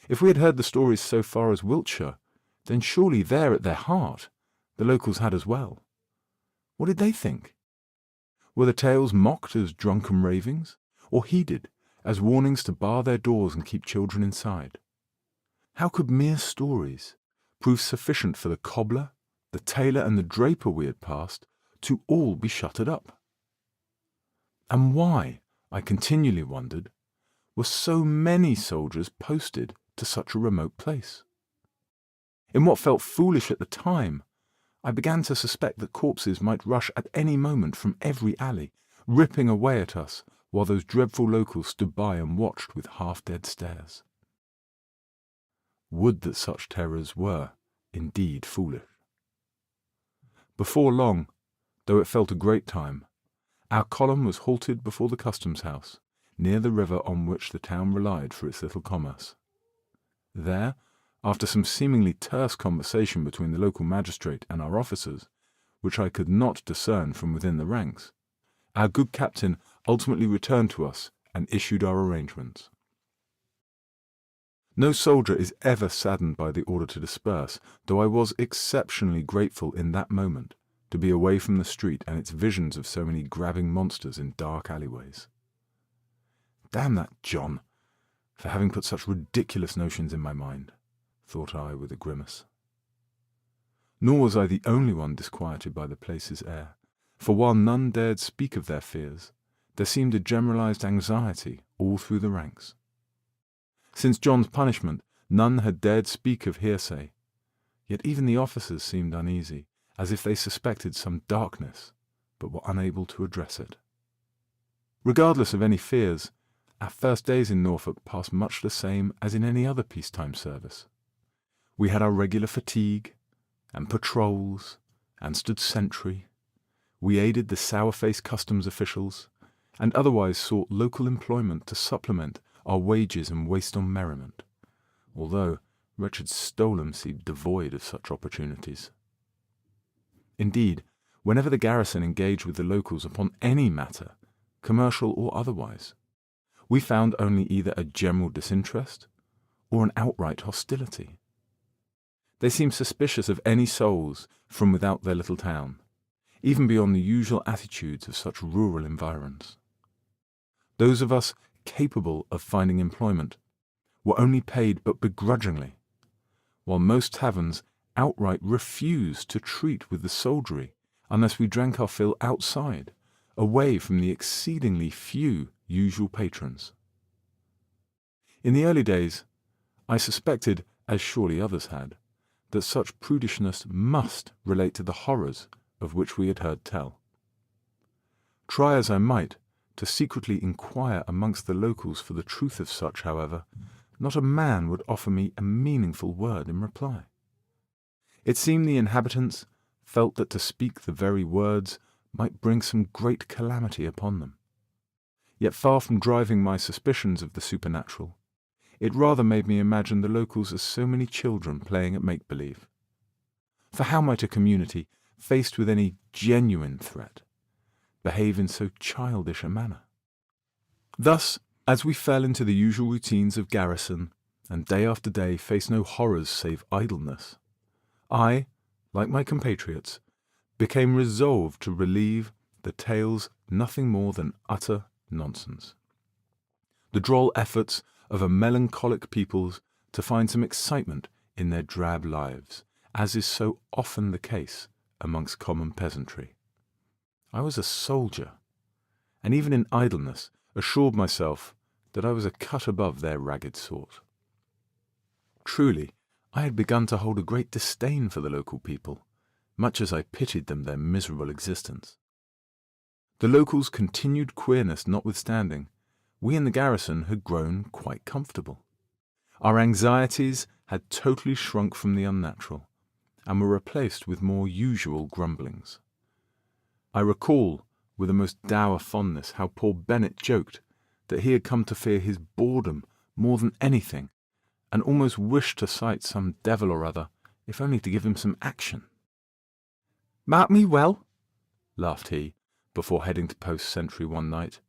If we had heard the stories so far as Wiltshire, then surely there at their heart the locals had as well. What did they think? Were the tales mocked as drunken ravings, or heeded as warnings to bar their doors and keep children inside? How could mere stories prove sufficient for the cobbler, the tailor, and the draper we had passed to all be shuttered up? And why, I continually wondered, were so many soldiers posted to such a remote place? In what felt foolish at the time, I began to suspect that corpses might rush at any moment from every alley, ripping away at us, while those dreadful locals stood by and watched with half-dead stares. Would that such terrors were, indeed, foolish. Before long, though it felt a great time, our column was halted before the customs house, near the river on which the town relied for its little commerce. There, after some seemingly terse conversation between the local magistrate and our officers, which I could not discern from within the ranks, our good captain ultimately returned to us and issued our arrangements. No soldier is ever saddened by the order to disperse, though I was exceptionally grateful in that moment to be away from the street and its visions of so many grabbing monsters in dark alleyways. Damn that John, for having put such ridiculous notions in my mind, thought I with a grimace. Nor was I the only one disquieted by the place's air, For while none dared speak of their fears, there seemed a generalized anxiety all through the ranks. Since John's punishment, none had dared speak of hearsay, yet even the officers seemed uneasy, as if they suspected some darkness, but were unable to address it. Regardless of any fears, our first days in Norfolk passed much the same as in any other peacetime service. We had our regular fatigue, and patrols, and stood sentry. We aided the sour-faced customs officials, and otherwise sought local employment to supplement our wages and waste on merriment, although wretched Stowlham seemed devoid of such opportunities. Indeed, whenever the garrison engaged with the locals upon any matter, commercial or otherwise, we found only either a general disinterest or an outright hostility. They seemed suspicious of any souls from without their little town, even beyond the usual attitudes of such rural environs. Those of us capable of finding employment were only paid but begrudgingly, while most taverns outright refused to treat with the soldiery unless we drank our fill outside, away from the exceedingly few usual patrons. In the early days, I suspected, as surely others had, that such prudishness must relate to the horrors of which we had heard tell. Try as I might to secretly inquire amongst the locals for the truth of such, however, not a man would offer me a meaningful word in reply. It seemed the inhabitants felt that to speak the very words might bring some great calamity upon them. Yet far from driving my suspicions of the supernatural, it rather made me imagine the locals as so many children playing at make-believe. For how might a community, faced with any genuine threat, behave in so childish a manner? Thus, as we fell into the usual routines of Garrison, and day after day faced no horrors save idleness, I, like my compatriots, became resolved to relieve the tales nothing more than utter nonsense. The droll efforts of a melancholic peoples to find some excitement in their drab lives, as is so often the case amongst common peasantry. I was a soldier, and even in idleness assured myself that I was a cut above their ragged sort. Truly, I had begun to hold a great disdain for the local people, much as I pitied them their miserable existence. The locals' continued queerness notwithstanding, we in the garrison had grown quite comfortable. Our anxieties had totally shrunk from the unnatural, and were replaced with more usual grumblings. I recall with a most dour fondness how poor Bennet joked that he had come to fear his boredom more than anything, and almost wished to sight some devil or other, if only to give him some action. "Mark me well," laughed he, before heading to post sentry one night.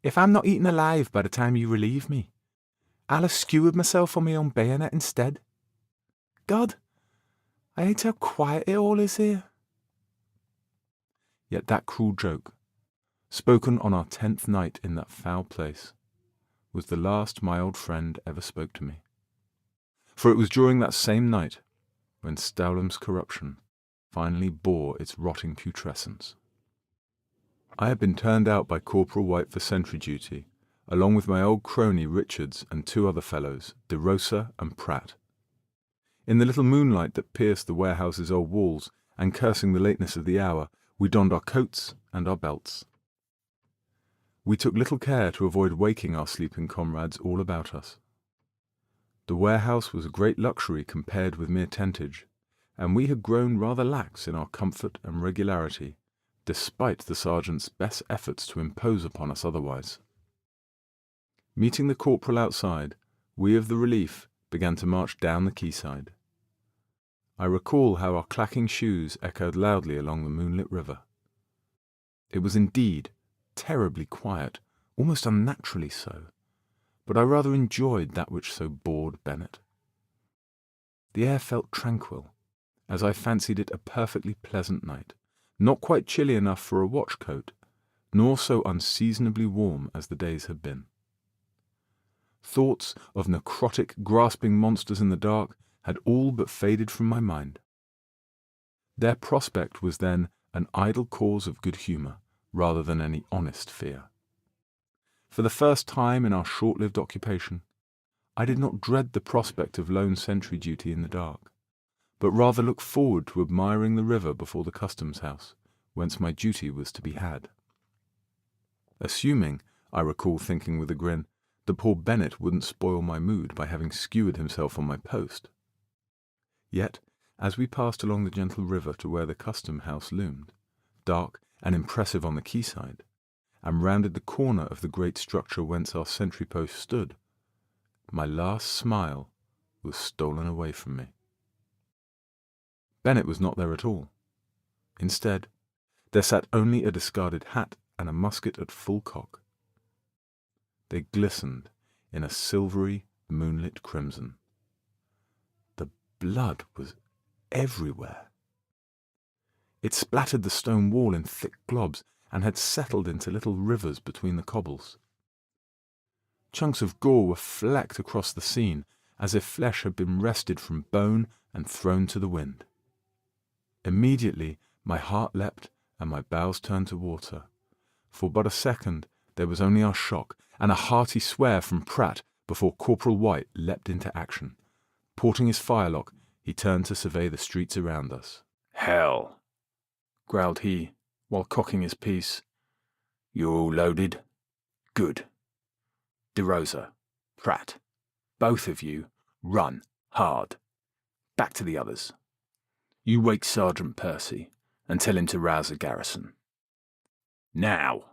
"If I'm not eaten alive by the time you relieve me, I'll have skewered myself on my own bayonet instead. God, I hate how quiet it all is here." Yet that cruel joke, spoken on our 10th night in that foul place, was the last my old friend ever spoke to me. For it was during that same night when Stowlham's corruption finally bore its rotting putrescence. I had been turned out by Corporal White for sentry duty, along with my old crony Richards and 2 other fellows, De Rosa and Pratt. In the little moonlight that pierced the warehouse's old walls, and cursing the lateness of the hour, we donned our coats and our belts. We took little care to avoid waking our sleeping comrades all about us. The warehouse was a great luxury compared with mere tentage, and we had grown rather lax in our comfort and regularity, despite the sergeant's best efforts to impose upon us otherwise. Meeting the corporal outside, we of the relief began to march down the quayside. I recall how our clacking shoes echoed loudly along the moonlit river. It was indeed terribly quiet, almost unnaturally so, but I rather enjoyed that which so bored Bennet. The air felt tranquil, as I fancied it a perfectly pleasant night, not quite chilly enough for a watch coat, nor so unseasonably warm as the days had been. Thoughts of necrotic, grasping monsters in the dark had all but faded from my mind. Their prospect was then an idle cause of good humour rather than any honest fear. For the first time in our short-lived occupation, I did not dread the prospect of lone sentry duty in the dark, but rather looked forward to admiring the river before the customs house, whence my duty was to be had. Assuming, I recall thinking with a grin, that poor Bennett wouldn't spoil my mood by having skewered himself on my post. Yet, as we passed along the gentle river to where the custom house loomed, dark and impressive on the quayside, and rounded the corner of the great structure whence our sentry post stood, my last smile was stolen away from me. Bennett was not there at all. Instead, there sat only a discarded hat and a musket at full cock. They glistened in a silvery, moonlit crimson. The blood was everywhere. It splattered the stone wall in thick globs and had settled into little rivers between the cobbles. Chunks of gore were flecked across the scene as if flesh had been wrested from bone and thrown to the wind. Immediately my heart leapt and my bowels turned to water. For but a second there was only our shock and a hearty swear from Pratt before Corporal White leapt into action. Porting his firelock, he turned to survey the streets around us. "Hell," growled he, while cocking his piece. "You're all loaded? Good. DeRosa, Pratt, both of you, run, hard. Back to the others. You wake Sergeant Percy and tell him to rouse the garrison. Now."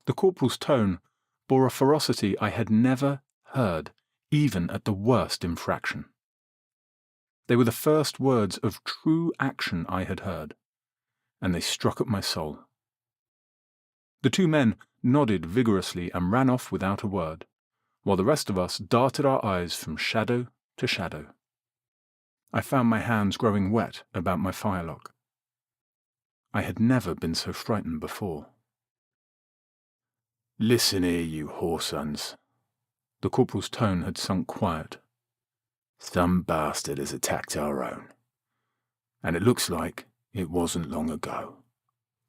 The corporal's tone bore a ferocity I had never heard, even at the worst infraction. They were the first words of true action I had heard, and they struck at my soul. The two men nodded vigorously and ran off without a word, while the rest of us darted our eyes from shadow to shadow. I found my hands growing wet about my firelock. I had never been so frightened before. "Listen here, you whoresons." The corporal's tone had sunk quiet. "Some bastard has attacked our own, and it looks like it wasn't long ago.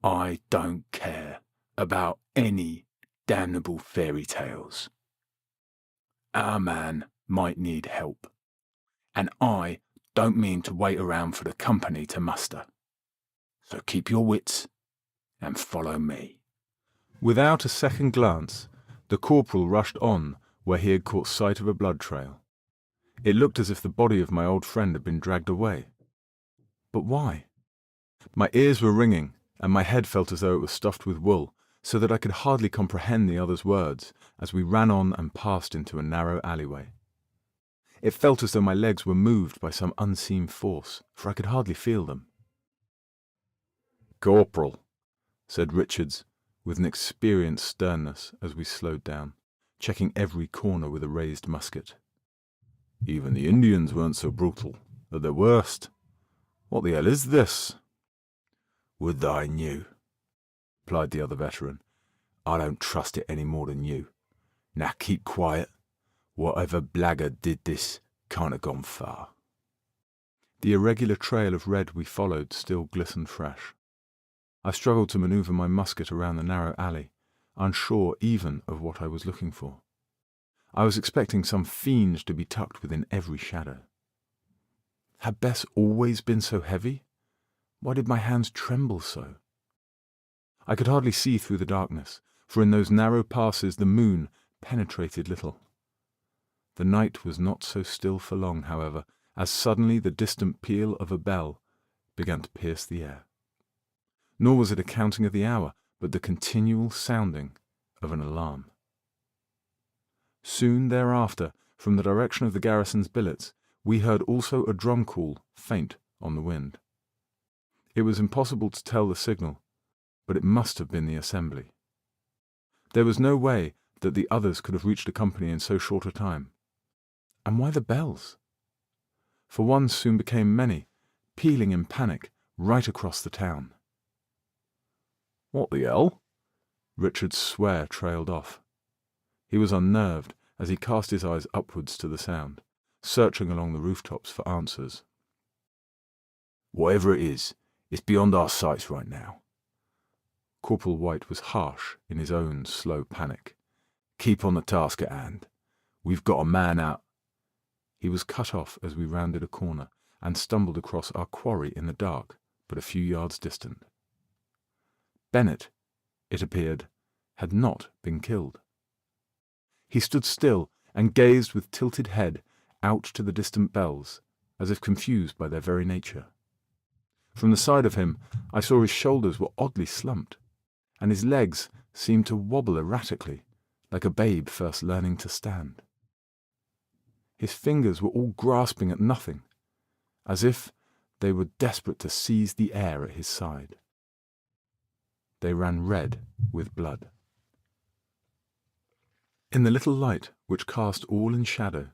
I don't care about any damnable fairy tales. Our man might need help, and I don't mean to wait around for the company to muster. So keep your wits and follow me." Without a second glance, the corporal rushed on where he had caught sight of a blood trail. It looked as if the body of my old friend had been dragged away. But why? My ears were ringing, and my head felt as though it was stuffed with wool, so that I could hardly comprehend the other's words as we ran on and passed into a narrow alleyway. It felt as though my legs were moved by some unseen force, for I could hardly feel them. "Corporal," said Richards, with an experienced sternness as we slowed down, checking every corner with a raised musket. "Even the Indians weren't so brutal at their worst. What the hell is this?" "Would that I knew," replied the other veteran. "I don't trust it any more than you. Now keep quiet. Whatever blackguard did this can't have gone far." The irregular trail of red we followed still glistened fresh. I struggled to maneuver my musket around the narrow alley, unsure even of what I was looking for. I was expecting some fiend to be tucked within every shadow. Had Bess always been so heavy? Why did my hands tremble so? I could hardly see through the darkness, for in those narrow passes the moon penetrated little. The night was not so still for long, however, as suddenly the distant peal of a bell began to pierce the air. Nor was it a counting of the hour, but the continual sounding of an alarm. Soon thereafter, from the direction of the garrison's billets, we heard also a drum call, faint on the wind. It was impossible to tell the signal, but it must have been the assembly. There was no way that the others could have reached the company in so short a time. And why the bells? For one soon became many, pealing in panic right across the town. "What the hell?" Richard's swear trailed off. He was unnerved as he cast his eyes upwards to the sound, searching along the rooftops for answers. "Whatever it is It's beyond our sights right now. Corporal White was harsh in his own slow panic. Keep on the task at hand. We've got a man out. He was cut off as we rounded a corner and stumbled across our quarry in the dark, but a few yards distant. Bennett, it appeared, had not been killed. He stood still and gazed with tilted head out to the distant bells, as if confused by their very nature. From the side of him, I saw his shoulders were oddly slumped, and his legs seemed to wobble erratically, like a babe first learning to stand. His fingers were all grasping at nothing, as if they were desperate to seize the air at his side. They ran red with blood. In the little light which cast all in shadow,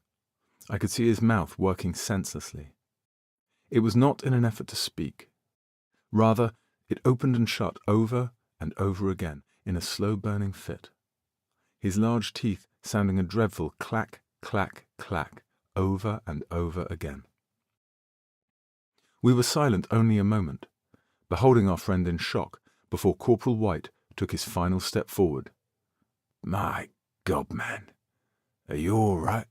I could see his mouth working senselessly. It was not in an effort to speak. Rather, it opened and shut over and over again in a slow-burning fit, his large teeth sounding a dreadful clack, clack, clack, over and over again. We were silent only a moment, beholding our friend in shock before Corporal White took his final step forward. "My God, man, are you all right?"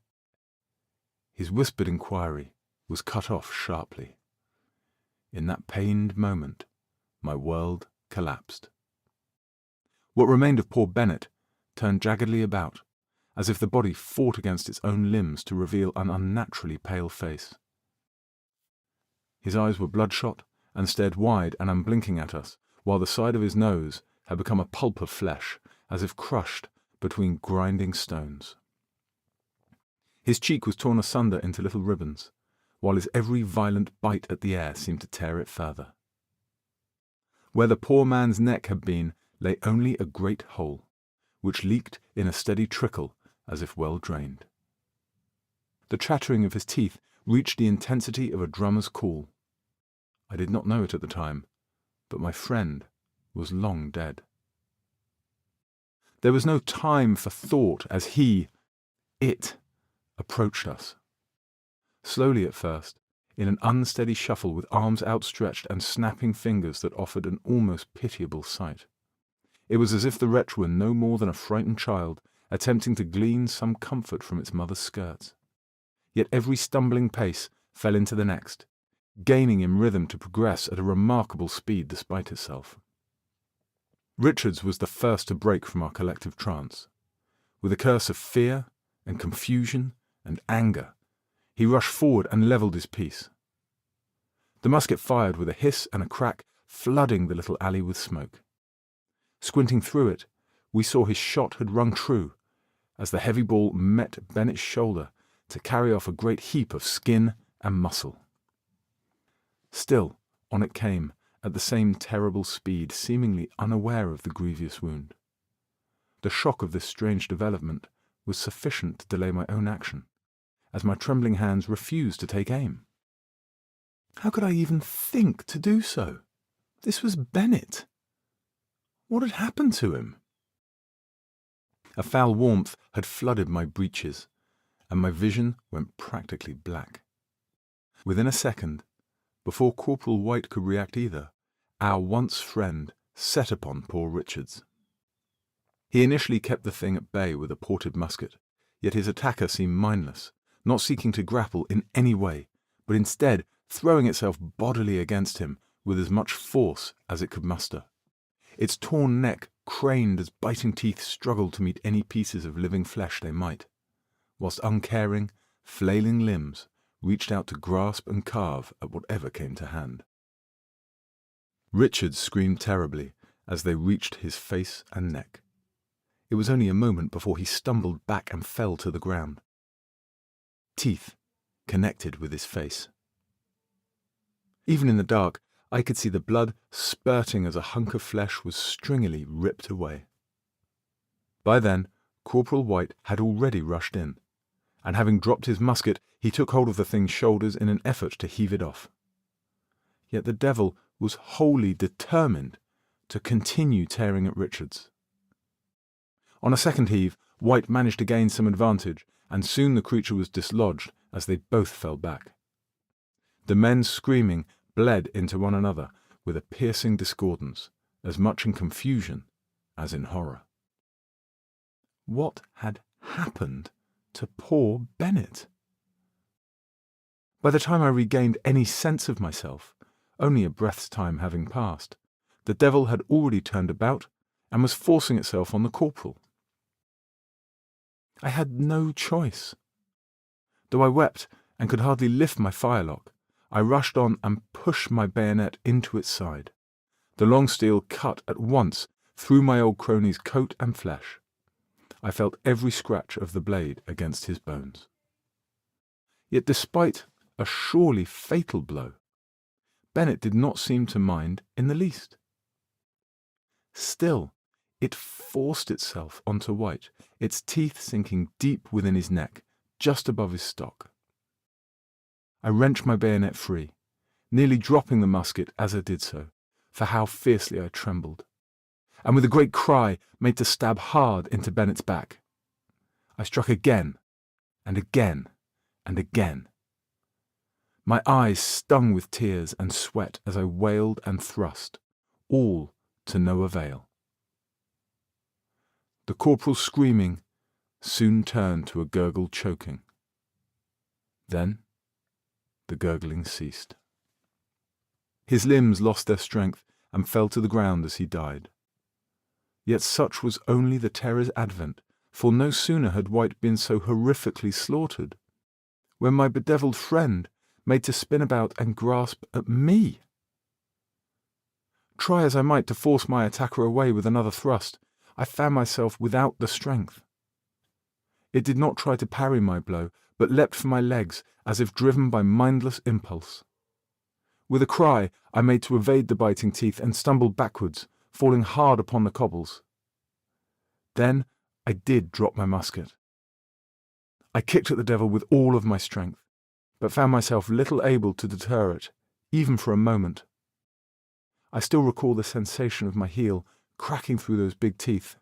His whispered inquiry was cut off sharply. In that pained moment, my world collapsed. What remained of poor Bennett turned jaggedly about, as if the body fought against its own limbs to reveal an unnaturally pale face. His eyes were bloodshot and stared wide and unblinking at us, while the side of his nose had become a pulp of flesh, as if crushed between grinding stones. His cheek was torn asunder into little ribbons, while his every violent bite at the air seemed to tear it further. Where the poor man's neck had been lay only a great hole, which leaked in a steady trickle as if well drained. The chattering of his teeth reached the intensity of a drummer's call. I did not know it at the time, but my friend was long dead. There was no time for thought as it, approached us. Slowly at first, in an unsteady shuffle with arms outstretched and snapping fingers that offered an almost pitiable sight. It was as if the wretch were no more than a frightened child attempting to glean some comfort from its mother's skirts. Yet every stumbling pace fell into the next, gaining in rhythm to progress at a remarkable speed despite itself. Richards was the first to break from our collective trance. With a curse of fear and confusion and anger, he rushed forward and levelled his piece. The musket fired with a hiss and a crack, flooding the little alley with smoke. Squinting through it, we saw his shot had rung true, as the heavy ball met Bennett's shoulder to carry off a great heap of skin and muscle. Still, on it came, at the same terrible speed, seemingly unaware of the grievous wound. The shock of this strange development was sufficient to delay my own action, as my trembling hands refused to take aim. How could I even think to do so? This was Bennett. What had happened to him? A foul warmth had flooded my breeches, and my vision went practically black. Within a second, before Corporal White could react either, our once friend set upon poor Richards. He initially kept the thing at bay with a ported musket, yet his attacker seemed mindless, not seeking to grapple in any way, but instead throwing itself bodily against him with as much force as it could muster. Its torn neck craned as biting teeth struggled to meet any pieces of living flesh they might, whilst uncaring, flailing limbs reached out to grasp and carve at whatever came to hand. Richards screamed terribly as they reached his face and neck. It was only a moment before he stumbled back and fell to the ground. Teeth connected with his face. Even in the dark, I could see the blood spurting as a hunk of flesh was stringily ripped away. By then, Corporal White had already rushed in, and having dropped his musket, he took hold of the thing's shoulders in an effort to heave it off. Yet the devil was wholly determined to continue tearing at Richards. On a second heave, White managed to gain some advantage, and soon the creature was dislodged as they both fell back. The men screaming bled into one another, with a piercing discordance, as much in confusion as in horror. What had happened to poor Bennett? By the time I regained any sense of myself, only a breath's time having passed, the devil had already turned about and was forcing itself on the corporal. I had no choice. Though I wept and could hardly lift my firelock, I rushed on and pushed my bayonet into its side. The long steel cut at once through my old crony's coat and flesh. I felt every scratch of the blade against his bones. Yet despite a surely fatal blow, Bennett did not seem to mind in the least. Still, it forced itself onto White, its teeth sinking deep within his neck, just above his stock. I wrenched my bayonet free, nearly dropping the musket as I did so, for how fiercely I trembled, and with a great cry made to stab hard into Bennett's back. I struck again, and again, and again. My eyes stung with tears and sweat as I wailed and thrust, all to no avail. The corporal's screaming soon turned to a gurgled choking. Then the gurgling ceased. His limbs lost their strength and fell to the ground as he died. Yet such was only the terror's advent, for no sooner had White been so horrifically slaughtered, when my bedeviled friend made to spin about and grasp at me. Try as I might to force my attacker away with another thrust, I found myself without the strength. It did not try to parry my blow, but leapt for my legs as if driven by mindless impulse. With a cry, I made to evade the biting teeth and stumbled backwards, falling hard upon the cobbles. Then I did drop my musket. I kicked at the devil with all of my strength, but found myself little able to deter it, even for a moment. I still recall the sensation of my heel cracking through those big teeth.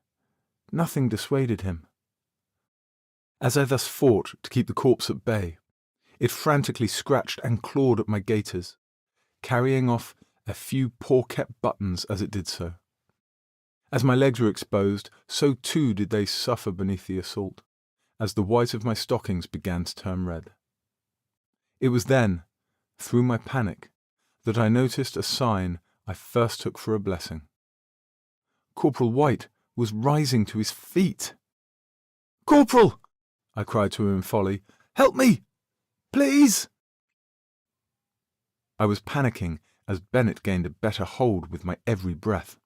Nothing dissuaded him. As I thus fought to keep the corpse at bay, it frantically scratched and clawed at my gaiters, carrying off a few poor-kept buttons as it did so. As my legs were exposed, so too did they suffer beneath the assault, as the white of my stockings began to turn red. It was then, through my panic, that I noticed a sign I first took for a blessing. Corporal White was rising to his feet. "Corporal!" I cried to him in folly. "Help me! Please!" I was panicking as Bennett gained a better hold with my every breath.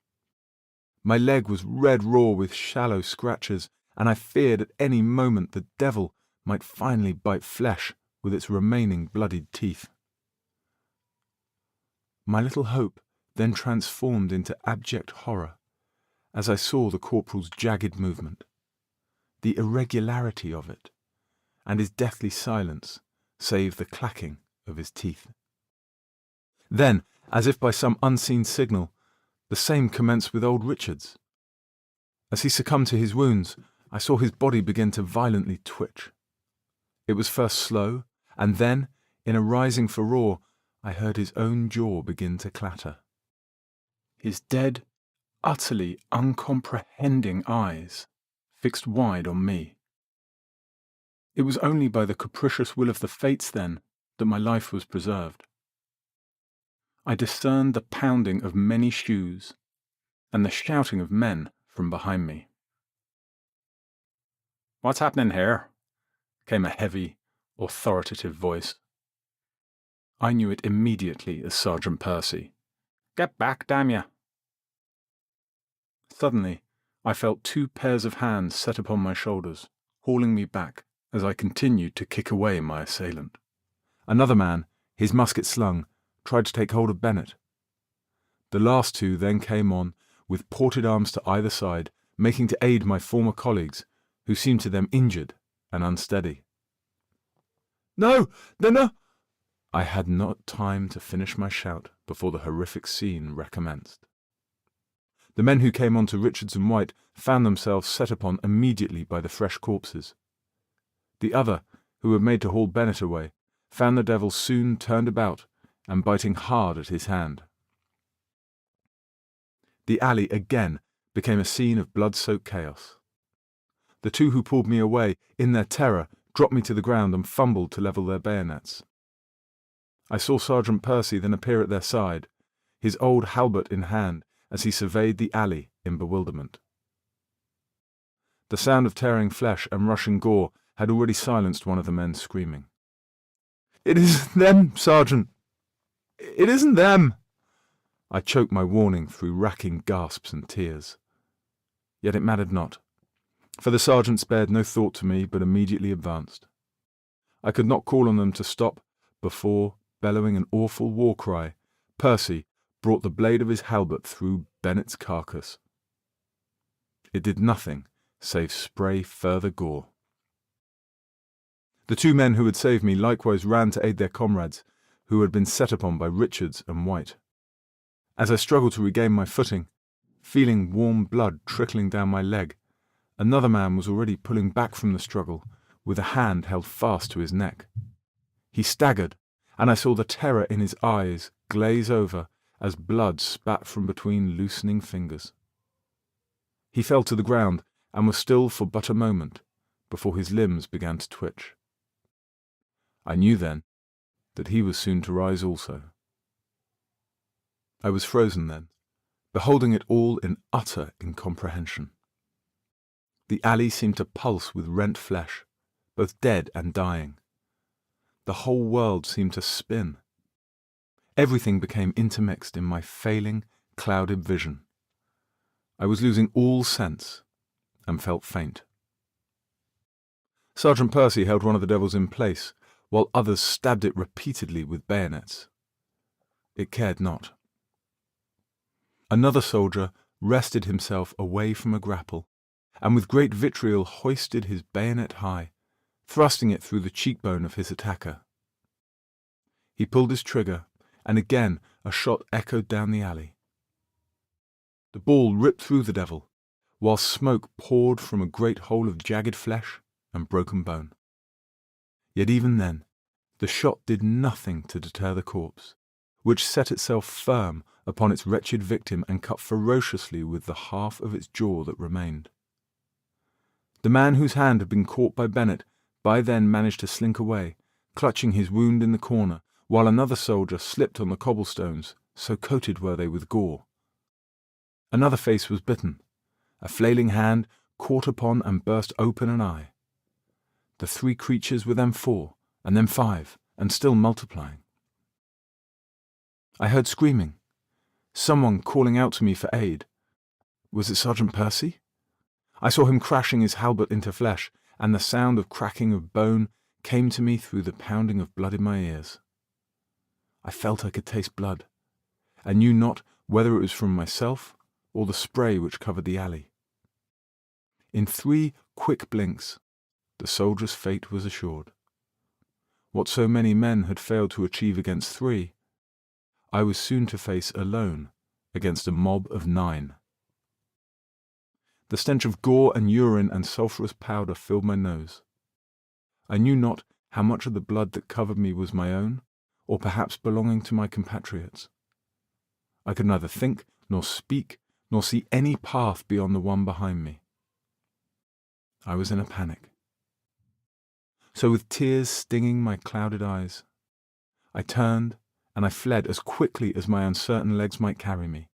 My leg was red raw with shallow scratches, and I feared at any moment the devil might finally bite flesh with its remaining bloodied teeth. My little hope then transformed into abject horror as I saw the corporal's jagged movement, the irregularity of it, and his deathly silence save the clacking of his teeth. Then, as if by some unseen signal, the same commenced with old Richards. As he succumbed to his wounds, I saw his body begin to violently twitch. It was first slow, and then, in a rising furore, I heard his own jaw begin to clatter. His dead, utterly uncomprehending eyes fixed wide on me. It was only by the capricious will of the fates, then, that my life was preserved. I discerned the pounding of many shoes and the shouting of men from behind me. "What's happening here?" came a heavy, authoritative voice. I knew it immediately as Sergeant Percy. "Get back, damn you!" Suddenly, I felt two pairs of hands set upon my shoulders, hauling me back as I continued to kick away my assailant. Another man, his musket slung, tried to take hold of Bennett. The last two then came on, with ported arms to either side, making to aid my former colleagues, who seemed to them injured and unsteady. "No! No!" I had not time to finish my shout before the horrific scene recommenced. The men who came on to Richards and White found themselves set upon immediately by the fresh corpses. The other, who had made to haul Bennett away, found the devil soon turned about and biting hard at his hand. The alley again became a scene of blood-soaked chaos. The two who pulled me away, in their terror, dropped me to the ground and fumbled to level their bayonets. I saw Sergeant Percy then appear at their side, his old halbert in hand, as he surveyed the alley in bewilderment. The sound of tearing flesh and rushing gore had already silenced one of the men screaming. "It isn't them, Sergeant! It isn't them!" I choked my warning through racking gasps and tears. Yet it mattered not, for the sergeant spared no thought to me but immediately advanced. I could not call on them to stop before, bellowing an awful war cry, Percy brought the blade of his halbert through Bennett's carcass. It did nothing save spray further gore. The two men who had saved me likewise ran to aid their comrades, who had been set upon by Richards and White. As I struggled to regain my footing, feeling warm blood trickling down my leg, another man was already pulling back from the struggle, with a hand held fast to his neck. He staggered, and I saw the terror in his eyes glaze over as blood spat from between loosening fingers. He fell to the ground and was still for but a moment before his limbs began to twitch. I knew then that he was soon to rise also. I was frozen then, beholding it all in utter incomprehension. The alley seemed to pulse with rent flesh, both dead and dying. The whole world seemed to spin. Everything became intermixed in my failing, clouded vision. I was losing all sense and felt faint. Sergeant Percy held one of the devils in place, while others stabbed it repeatedly with bayonets. It cared not. Another soldier wrested himself away from a grapple, and with great vitriol hoisted his bayonet high, thrusting it through the cheekbone of his attacker. He pulled his trigger, and again a shot echoed down the alley. The ball ripped through the devil, while smoke poured from a great hole of jagged flesh and broken bone. Yet even then, the shot did nothing to deter the corpse, which set itself firm upon its wretched victim and cut ferociously with the half of its jaw that remained. The man whose hand had been caught by Bennett by then managed to slink away, clutching his wound in the corner, while another soldier slipped on the cobblestones, so coated were they with gore. Another face was bitten. A flailing hand caught upon and burst open an eye. The three creatures were then 4, and then 5, and still multiplying. I heard screaming, someone calling out to me for aid. Was it Sergeant Percy? I saw him crashing his halbert into flesh, and the sound of cracking of bone came to me through the pounding of blood in my ears. I felt I could taste blood, and knew not whether it was from myself or the spray which covered the alley. In 3 quick blinks, the soldier's fate was assured. What so many men had failed to achieve against 3, I was soon to face alone against a mob of 9. The stench of gore and urine and sulphurous powder filled my nose. I knew not how much of the blood that covered me was my own, or perhaps belonging to my compatriots. I could neither think, nor speak, nor see any path beyond the one behind me. I was in a panic. So with tears stinging my clouded eyes, I turned and I fled as quickly as my uncertain legs might carry me,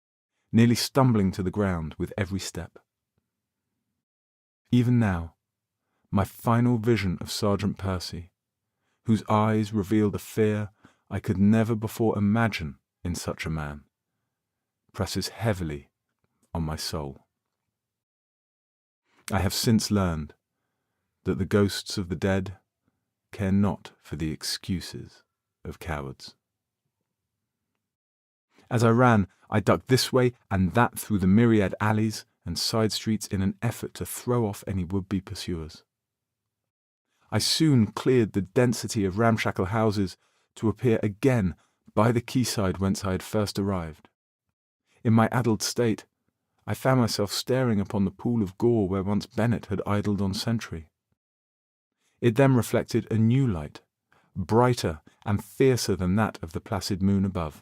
nearly stumbling to the ground with every step. Even now, my final vision of Sergeant Percy, whose eyes revealed a fear I could never before imagine in such a man, presses heavily on my soul. I have since learned that the ghosts of the dead care not for the excuses of cowards. As I ran, I ducked this way and that through the myriad alleys and side streets in an effort to throw off any would-be pursuers. I soon cleared the density of ramshackle houses to appear again by the quayside whence I had first arrived. In my addled state, I found myself staring upon the pool of gore where once Bennett had idled on sentry. It then reflected a new light, brighter and fiercer than that of the placid moon above.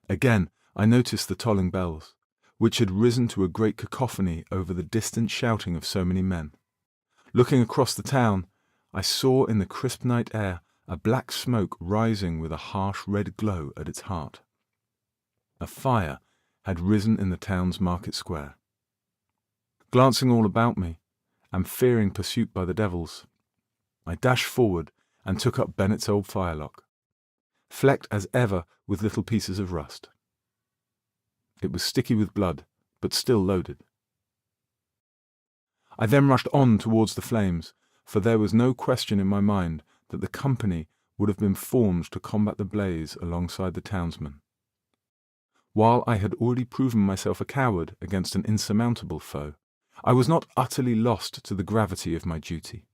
Again, I noticed the tolling bells, which had risen to a great cacophony over the distant shouting of so many men. Looking across the town, I saw in the crisp night air a black smoke rising with a harsh red glow at its heart. A fire had risen in the town's market square. Glancing all about me, and fearing pursuit by the devils, I dashed forward and took up Bennett's old firelock, flecked as ever with little pieces of rust. It was sticky with blood, but still loaded. I then rushed on towards the flames, for there was no question in my mind that the company would have been formed to combat the blaze alongside the townsmen. While I had already proven myself a coward against an insurmountable foe, I was not utterly lost to the gravity of my duty.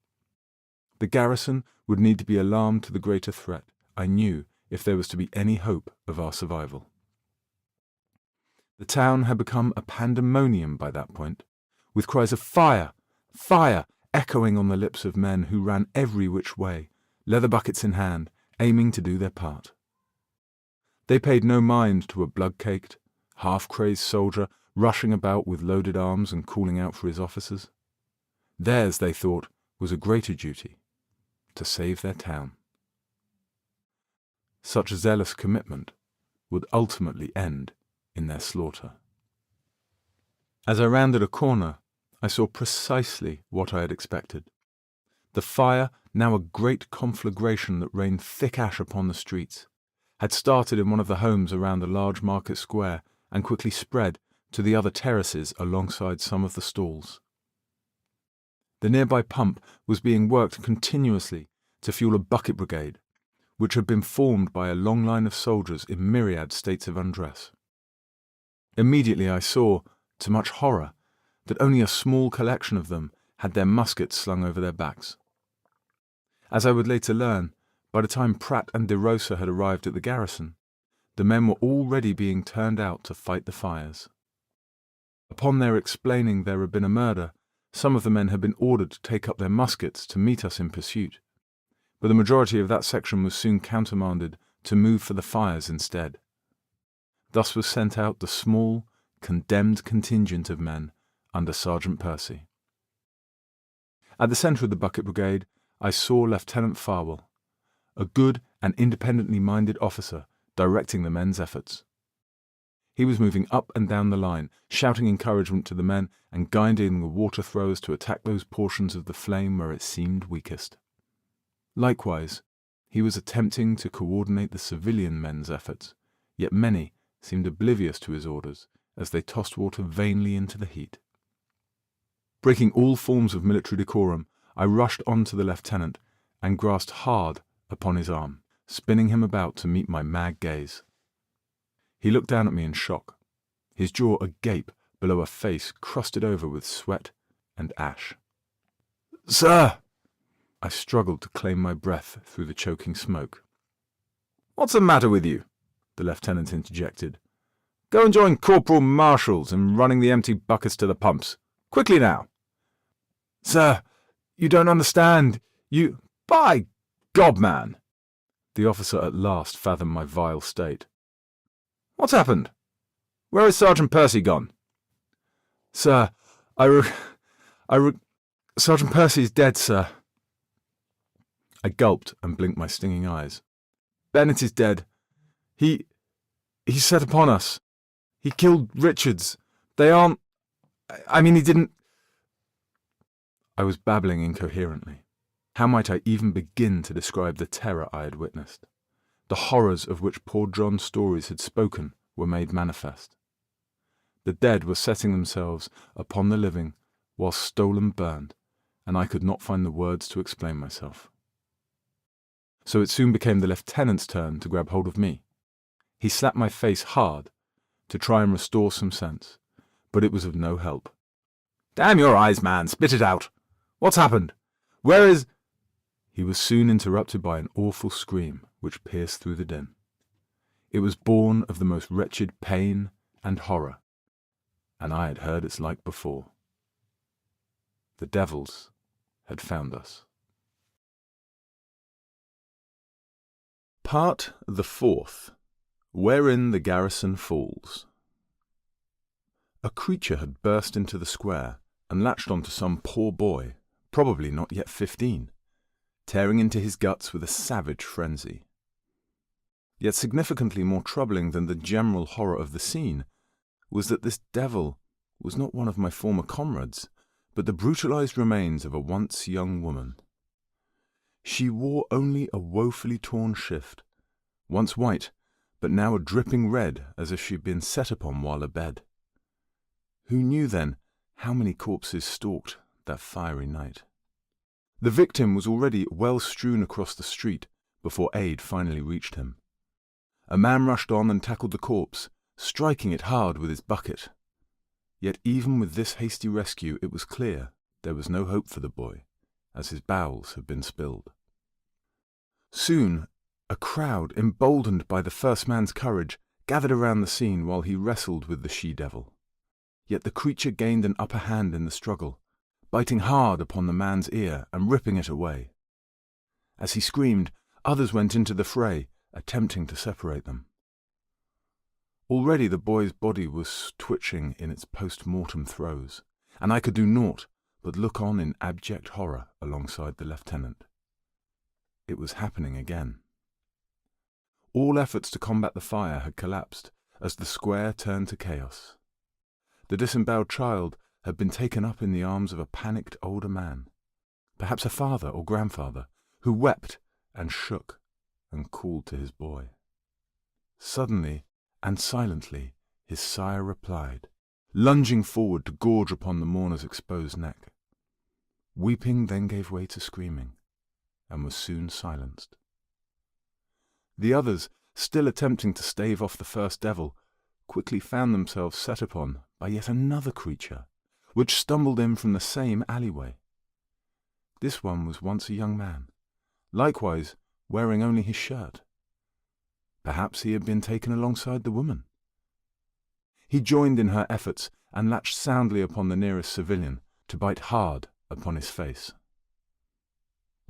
The garrison would need to be alarmed to the greater threat, I knew, if there was to be any hope of our survival. The town had become a pandemonium by that point, with cries of "Fire! Fire!" echoing on the lips of men who ran every which way, leather buckets in hand, aiming to do their part. They paid no mind to a blood-caked, half-crazed soldier rushing about with loaded arms and calling out for his officers. Theirs, they thought, was a greater duty, to save their town. Such zealous commitment would ultimately end in their slaughter. As I rounded a corner, I saw precisely what I had expected. The fire, now a great conflagration that rained thick ash upon the streets, had started in one of the homes around the large market square and quickly spread to the other terraces alongside some of the stalls. The nearby pump was being worked continuously to fuel a bucket brigade, which had been formed by a long line of soldiers in myriad states of undress. Immediately I saw, to much horror, that only a small collection of them had their muskets slung over their backs. As I would later learn, by the time Pratt and De Rosa had arrived at the garrison, the men were already being turned out to fight the fires. Upon their explaining there had been a murder, some of the men had been ordered to take up their muskets to meet us in pursuit, but the majority of that section was soon countermanded to move for the fires instead. Thus was sent out the small, condemned contingent of men under Sergeant Percy. At the centre of the bucket brigade, I saw Lieutenant Farwell, a good and independently minded officer directing the men's efforts. He was moving up and down the line, shouting encouragement to the men and guiding the water throwers to attack those portions of the flame where it seemed weakest. Likewise, he was attempting to coordinate the civilian men's efforts, yet many seemed oblivious to his orders as they tossed water vainly into the heat. Breaking all forms of military decorum, I rushed on to the lieutenant and grasped hard upon his arm, spinning him about to meet my mad gaze. He looked down at me in shock, his jaw agape below a face crusted over with sweat and ash. "Sir!" I struggled to claim my breath through the choking smoke. "What's the matter with you?" the lieutenant interjected. "Go and join Corporal Marshall's in running the empty buckets to the pumps. Quickly now." "Sir, you don't understand. You—" "By God, man!" The officer at last fathomed my vile state. "What's happened? Where is Sergeant Percy gone?" "Sir, Sergeant Percy's dead, sir." I gulped and blinked my stinging eyes. "Bennett is dead. He set upon us. He killed Richards. They aren't... he didn't..." I was babbling incoherently. How might I even begin to describe the terror I had witnessed? The horrors of which poor John's stories had spoken were made manifest. The dead were setting themselves upon the living whilst Stowlham burned, and I could not find the words to explain myself. So it soon became the lieutenant's turn to grab hold of me. He slapped my face hard to try and restore some sense, but it was of no help. "Damn your eyes, man! Spit it out! What's happened? Where is—" He was soon interrupted by an awful scream which pierced through the din. It was born of the most wretched pain and horror, and I had heard its like before. The devils had found us. Part the 4th Wherein the Garrison falls. A creature had burst into the square and latched onto some poor boy, probably not yet 15, tearing into his guts with a savage frenzy. Yet significantly more troubling than the general horror of the scene was that this devil was not one of my former comrades, but the brutalized remains of a once young woman. She wore only a woefully torn shift, once white, but now a dripping red as if she'd been set upon while abed. Who knew then how many corpses stalked that fiery night? The victim was already well strewn across the street before aid finally reached him. A man rushed on and tackled the corpse, striking it hard with his bucket. Yet even with this hasty rescue it was clear there was no hope for the boy, as his bowels had been spilled. Soon a crowd, emboldened by the first man's courage, gathered around the scene while he wrestled with the she-devil. Yet the creature gained an upper hand in the struggle, biting hard upon the man's ear and ripping it away. As he screamed, others went into the fray, attempting to separate them. Already the boy's body was twitching in its post-mortem throes, and I could do naught but look on in abject horror alongside the lieutenant. It was happening again. All efforts to combat the fire had collapsed as the square turned to chaos. The disemboweled child had been taken up in the arms of a panicked older man, perhaps a father or grandfather, who wept and shook and called to his boy. Suddenly and silently his sire replied, lunging forward to gorge upon the mourner's exposed neck. Weeping then gave way to screaming, and was soon silenced. The others, still attempting to stave off the first devil, quickly found themselves set upon by yet another creature, which stumbled in from the same alleyway. This one was once a young man, likewise wearing only his shirt. Perhaps he had been taken alongside the woman. He joined in her efforts and latched soundly upon the nearest civilian to bite hard upon his face.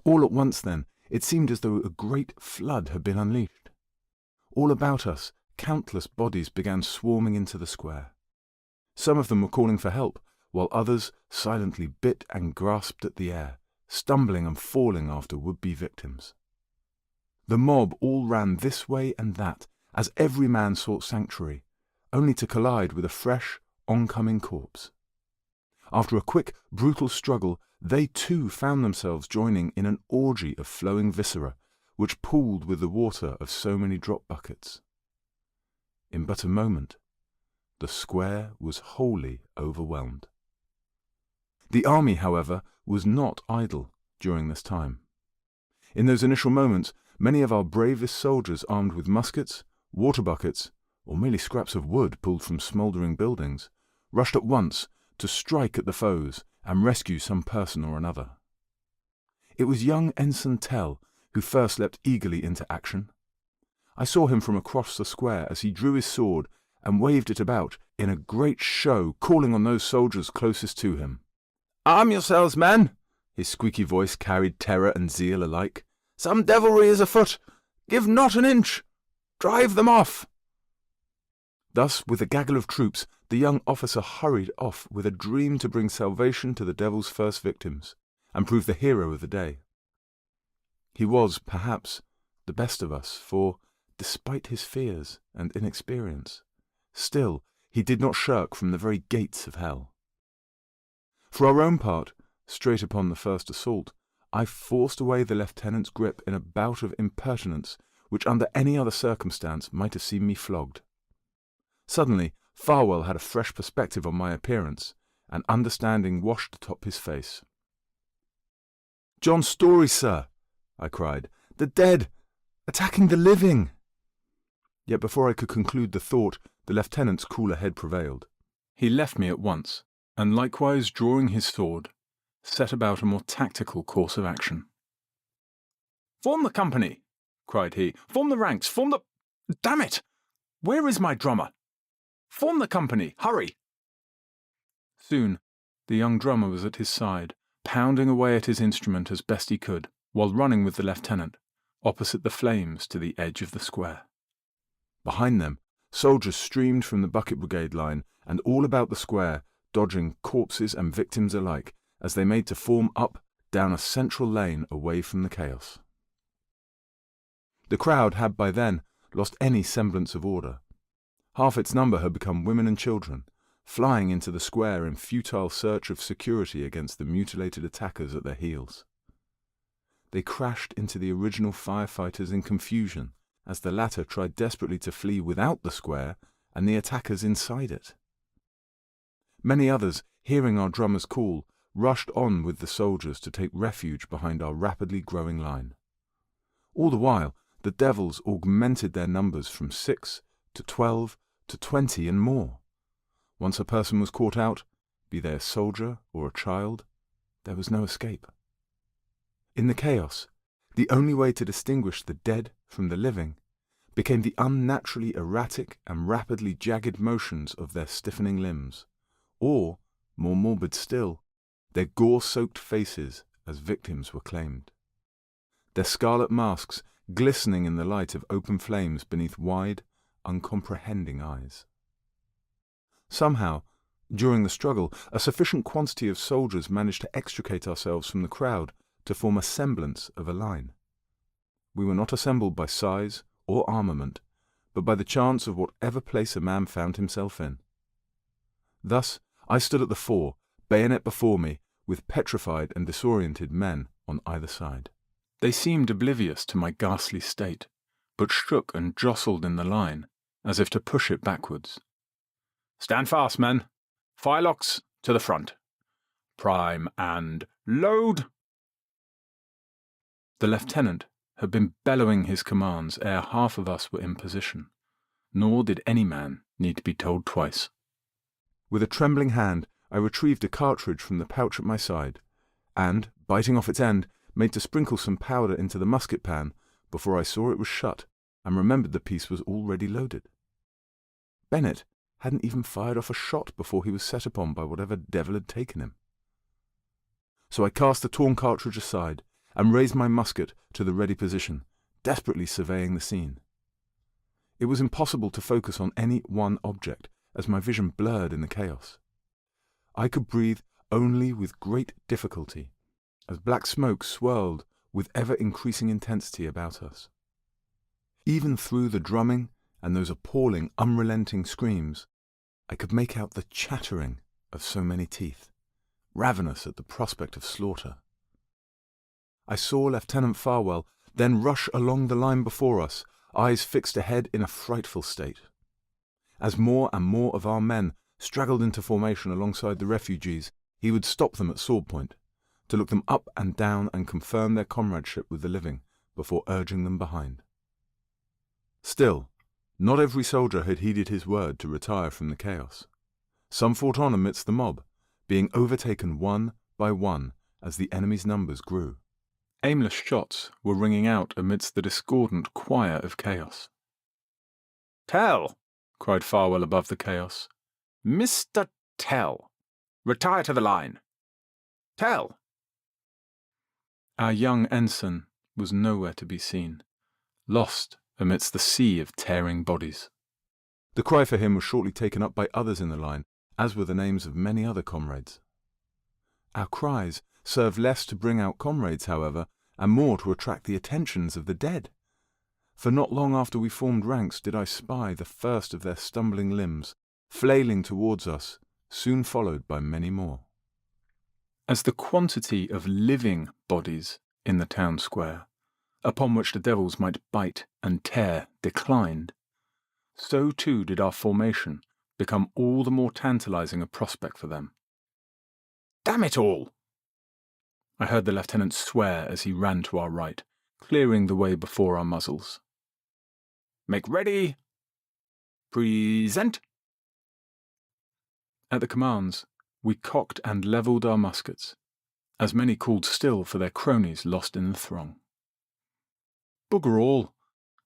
All at once then, it seemed as though a great flood had been unleashed. All about us, countless bodies began swarming into the square. Some of them were calling for help, while others silently bit and grasped at the air, stumbling and falling after would-be victims. The mob all ran this way and that, as every man sought sanctuary, only to collide with a fresh, oncoming corpse. After a quick, brutal struggle, they too found themselves joining in an orgy of flowing viscera, which pooled with the water of so many drop buckets. In but a moment, the square was wholly overwhelmed. The army, however, was not idle during this time. In those initial moments, many of our bravest soldiers, armed with muskets, water buckets, or merely scraps of wood pulled from smouldering buildings, rushed at once to strike at the foes and rescue some person or another. It was young Ensign Tell who first leapt eagerly into action. I saw him from across the square as he drew his sword and waved it about in a great show, calling on those soldiers closest to him. "Arm yourselves, men!" His squeaky voice carried terror and zeal alike. "Some devilry is afoot! Give not an inch! Drive them off!" Thus, with a gaggle of troops, the young officer hurried off with a dream to bring salvation to the devil's first victims, and prove the hero of the day. He was, perhaps, the best of us, for, despite his fears and inexperience, still he did not shirk from the very gates of hell. For our own part, straight upon the first assault, I forced away the lieutenant's grip in a bout of impertinence which under any other circumstance might have seen me flogged. Suddenly, Farwell had a fresh perspective on my appearance, and understanding washed atop his face. "John Story, sir!" I cried. "The dead! Attacking the living!" Yet before I could conclude the thought, the lieutenant's cooler head prevailed. He left me at once, and likewise drawing his sword, set about a more tactical course of action. "Form the company!" cried he. "Form the ranks! Form the— Damn it! Where is my drummer? Form the company! Hurry!" Soon the young drummer was at his side, pounding away at his instrument as best he could, while running with the lieutenant, opposite the flames to the edge of the square. Behind them, soldiers streamed from the bucket brigade line and all about the square, dodging corpses and victims alike as they made to form up down a central lane away from the chaos. The crowd had by then lost any semblance of order. Half its number had become women and children, flying into the square in futile search of security against the mutilated attackers at their heels. They crashed into the original firefighters in confusion as the latter tried desperately to flee without the square and the attackers inside it. Many others, hearing our drummer's call, rushed on with the soldiers to take refuge behind our rapidly growing line. All the while, the devils augmented their numbers from 6 to 12 to 20 and more. Once a person was caught out, be they a soldier or a child, there was no escape. In the chaos, the only way to distinguish the dead from the living became the unnaturally erratic and rapidly jagged motions of their stiffening limbs, or, more morbid still, their gore-soaked faces as victims were claimed. Their scarlet masks glistening in the light of open flames beneath wide, uncomprehending eyes. Somehow, during the struggle, a sufficient quantity of soldiers managed to extricate ourselves from the crowd to form a semblance of a line. We were not assembled by size or armament, but by the chance of whatever place a man found himself in. Thus, I stood at the fore, bayonet before me, with petrified and disoriented men on either side. They seemed oblivious to my ghastly state, but shook and jostled in the line, as if to push it backwards. "Stand fast, men! Firelocks to the front! Prime and load!" The lieutenant had been bellowing his commands ere half of us were in position, nor did any man need to be told twice. With a trembling hand, I retrieved a cartridge from the pouch at my side, and, biting off its end, made to sprinkle some powder into the musket pan before I saw it was shut and remembered the piece was already loaded. Bennett hadn't even fired off a shot before he was set upon by whatever devil had taken him. So I cast the torn cartridge aside and raised my musket to the ready position, desperately surveying the scene. It was impossible to focus on any one object, as my vision blurred in the chaos. I could breathe only with great difficulty, as black smoke swirled with ever-increasing intensity about us. Even through the drumming and those appalling, unrelenting screams, I could make out the chattering of so many teeth, ravenous at the prospect of slaughter. I saw Lieutenant Farwell then rush along the line before us, eyes fixed ahead in a frightful state. As more and more of our men straggled into formation alongside the refugees, he would stop them at sword point, to look them up and down and confirm their comradeship with the living before urging them behind. Still, not every soldier had heeded his word to retire from the chaos. Some fought on amidst the mob, being overtaken one by one as the enemy's numbers grew. Aimless shots were ringing out amidst the discordant choir of chaos. "Tell!" cried Farwell above the chaos. "Mr. Tell! Retire to the line! Tell!" Our young ensign was nowhere to be seen, lost amidst the sea of tearing bodies. The cry for him was shortly taken up by others in the line, as were the names of many other comrades. Our cries served less to bring out comrades, however, and more to attract the attentions of the dead. For not long after we formed ranks did I spy the first of their stumbling limbs, flailing towards us, soon followed by many more. As the quantity of living bodies in the town square, upon which the devils might bite and tear, declined, so too did our formation become all the more tantalizing a prospect for them. "Damn it all!" I heard the lieutenant swear as he ran to our right, clearing the way before our muzzles. "Make ready! Present!" At the commands, we cocked and levelled our muskets, as many called still for their cronies lost in the throng. "Bugger all!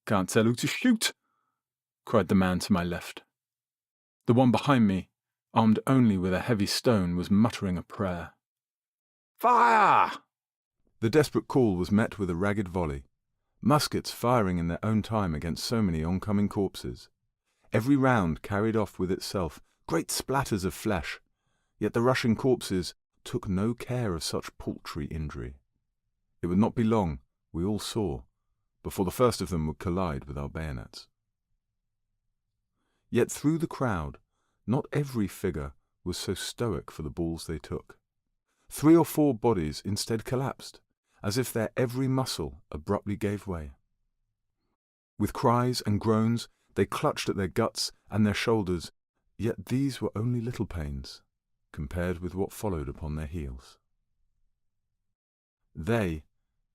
Can't tell who to shoot!" cried the man to my left. The one behind me, armed only with a heavy stone, was muttering a prayer. "Fire!" The desperate call was met with a ragged volley. muskets firing in their own time against so many oncoming corpses. Every round carried off with itself great splatters of flesh, yet the rushing corpses took no care of such paltry injury. It would not be long, we all saw, before the first of them would collide with our bayonets. Yet through the crowd, not every figure was so stoic for the balls they took. 3 or 4 bodies instead collapsed, as if their every muscle abruptly gave way. With cries and groans, they clutched at their guts and their shoulders, yet these were only little pains, compared with what followed upon their heels. They,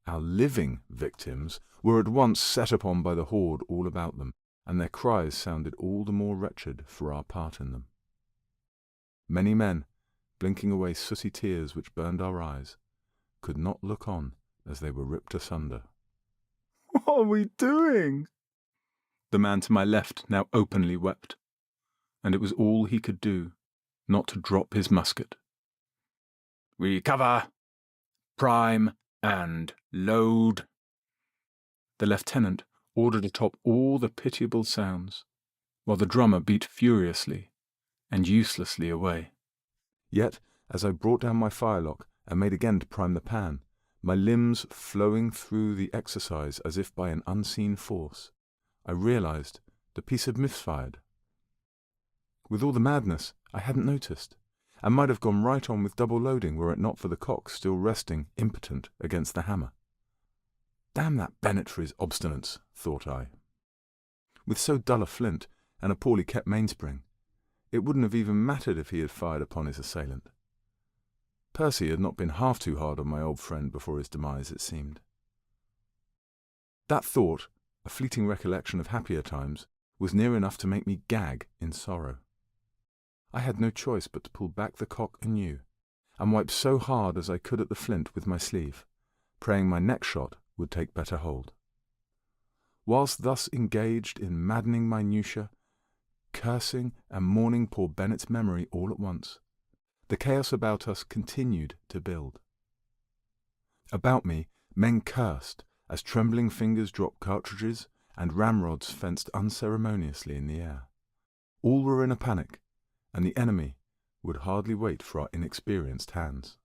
our living victims, were at once set upon by the horde all about them, and their cries sounded all the more wretched for our part in them. Many men, blinking away sooty tears which burned our eyes, could not look on as they were ripped asunder. "What are we doing?" The man to my left now openly wept, and it was all he could do not to drop his musket. "Recover, prime, and load." The lieutenant ordered atop all the pitiable sounds, while the drummer beat furiously and uselessly away. Yet, as I brought down my firelock and made again to prime the pan, my limbs flowing through the exercise as if by an unseen force, I realized the piece had misfired. With all the madness, I hadn't noticed, and might have gone right on with double loading were it not for the cock still resting impotent against the hammer. Damn that Bennett for his obstinance, thought I. With so dull a flint and a poorly kept mainspring, it wouldn't have even mattered if he had fired upon his assailant. Percy had not been half too hard on my old friend before his demise, it seemed. That thought, a fleeting recollection of happier times, was near enough to make me gag in sorrow. I had no choice but to pull back the cock anew, and wipe so hard as I could at the flint with my sleeve, praying my next shot would take better hold. Whilst thus engaged in maddening minutiae, cursing and mourning poor Bennett's memory all at once, the chaos about us continued to build. About me, men cursed as trembling fingers dropped cartridges and ramrods fenced unceremoniously in the air. All were in a panic, and the enemy would hardly wait for our inexperienced hands.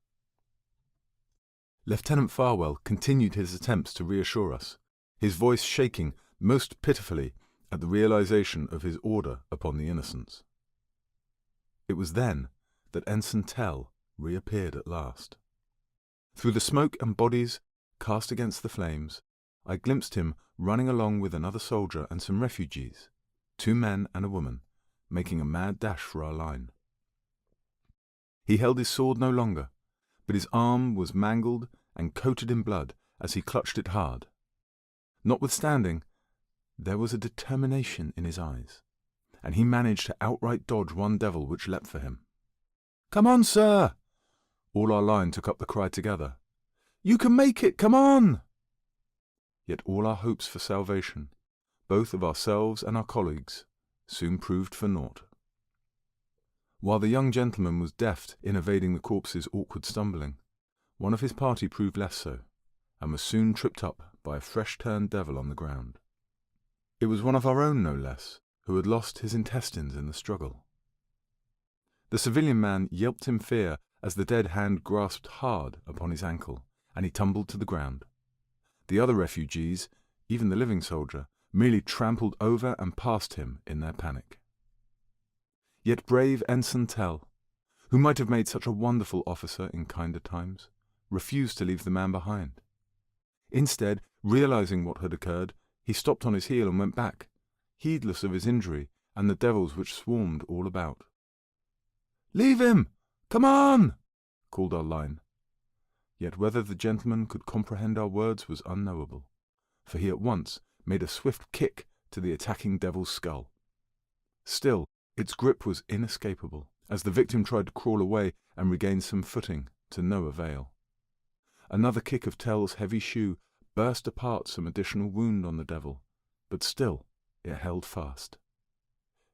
Lieutenant Farwell continued his attempts to reassure us, his voice shaking most pitifully at the realization of his order upon the innocents. It was then that Ensign Tell reappeared at last. Through the smoke and bodies cast against the flames, I glimpsed him running along with another soldier and some refugees, 2 men and a woman, making a mad dash for our line. He held his sword no longer, but his arm was mangled and coated in blood as he clutched it hard. Notwithstanding, there was a determination in his eyes, and he managed to outright dodge one devil which leapt for him. "Come on, sir!" All our line took up the cry together. "You can make it, come on!" Yet all our hopes for salvation, both of ourselves and our colleagues, soon proved for naught. While the young gentleman was deft in evading the corpse's awkward stumbling, one of his party proved less so, and was soon tripped up by a fresh-turned devil on the ground. It was one of our own, no less, who had lost his intestines in the struggle. The civilian man yelped in fear as the dead hand grasped hard upon his ankle, and he tumbled to the ground. The other refugees, even the living soldier, merely trampled over and past him in their panic. Yet brave Ensign Tell, who might have made such a wonderful officer in kinder times, refused to leave the man behind. Instead, realizing what had occurred, he stopped on his heel and went back, heedless of his injury and the devils which swarmed all about. "Leave him! Come on!" called our line. Yet whether the gentleman could comprehend our words was unknowable, for he at once made a swift kick to the attacking devil's skull. Still, its grip was inescapable, as the victim tried to crawl away and regain some footing, to no avail. Another kick of Tell's heavy shoe burst apart some additional wound on the devil, but still it held fast.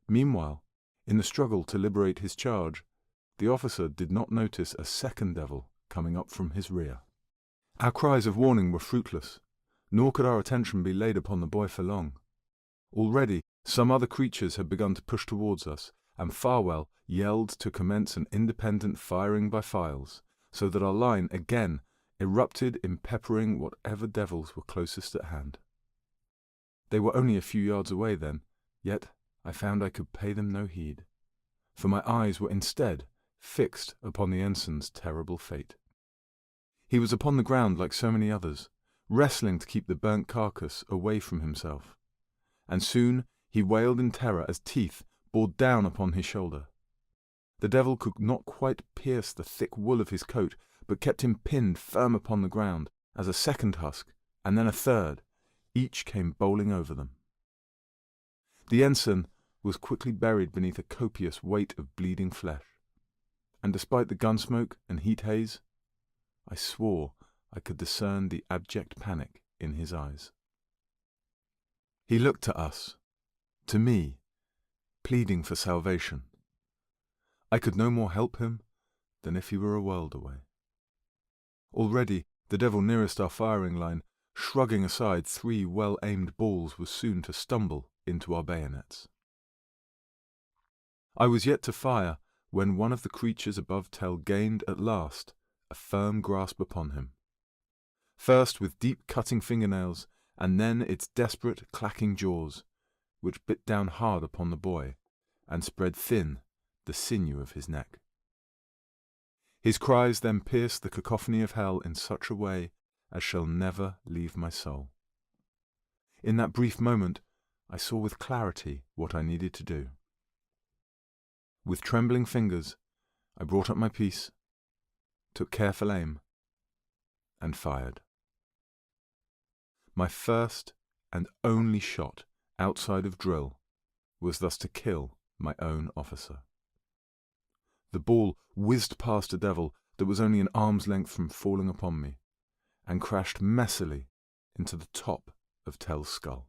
Meanwhile, in the struggle to liberate his charge, the officer did not notice a second devil coming up from his rear. Our cries of warning were fruitless. nor could our attention be laid upon the boy for long. Already some other creatures had begun to push towards us, and Farwell yelled to commence an independent firing by files, so that our line again erupted in peppering whatever devils were closest at hand. They were only a few yards away then, yet I found I could pay them no heed, for my eyes were instead fixed upon the ensign's terrible fate. He was upon the ground like so many others, wrestling to keep the burnt carcass away from himself, and soon he wailed in terror as teeth bore down upon his shoulder. The devil could not quite pierce the thick wool of his coat, but kept him pinned firm upon the ground, as a second husk, and then a third, each came bowling over them. The ensign was quickly buried beneath a copious weight of bleeding flesh, and despite the gunsmoke and heat haze, I swore I could discern the abject panic in his eyes. He looked to us, to me, pleading for salvation. I could no more help him than if he were a world away. Already the devil nearest our firing line, shrugging aside 3 well-aimed balls, was soon to stumble into our bayonets. I was yet to fire when one of the creatures above Tell gained at last a firm grasp upon him, first with deep cutting fingernails, and then its desperate clacking jaws, which bit down hard upon the boy and spread thin the sinew of his neck. His cries then pierced the cacophony of hell in such a way as shall never leave my soul. In that brief moment I saw with clarity what I needed to do. With trembling fingers I brought up my piece, took careful aim, and fired. My first and only shot outside of drill was thus to kill my own officer. The ball whizzed past a devil that was only an arm's length from falling upon me, and crashed messily into the top of Tell's skull.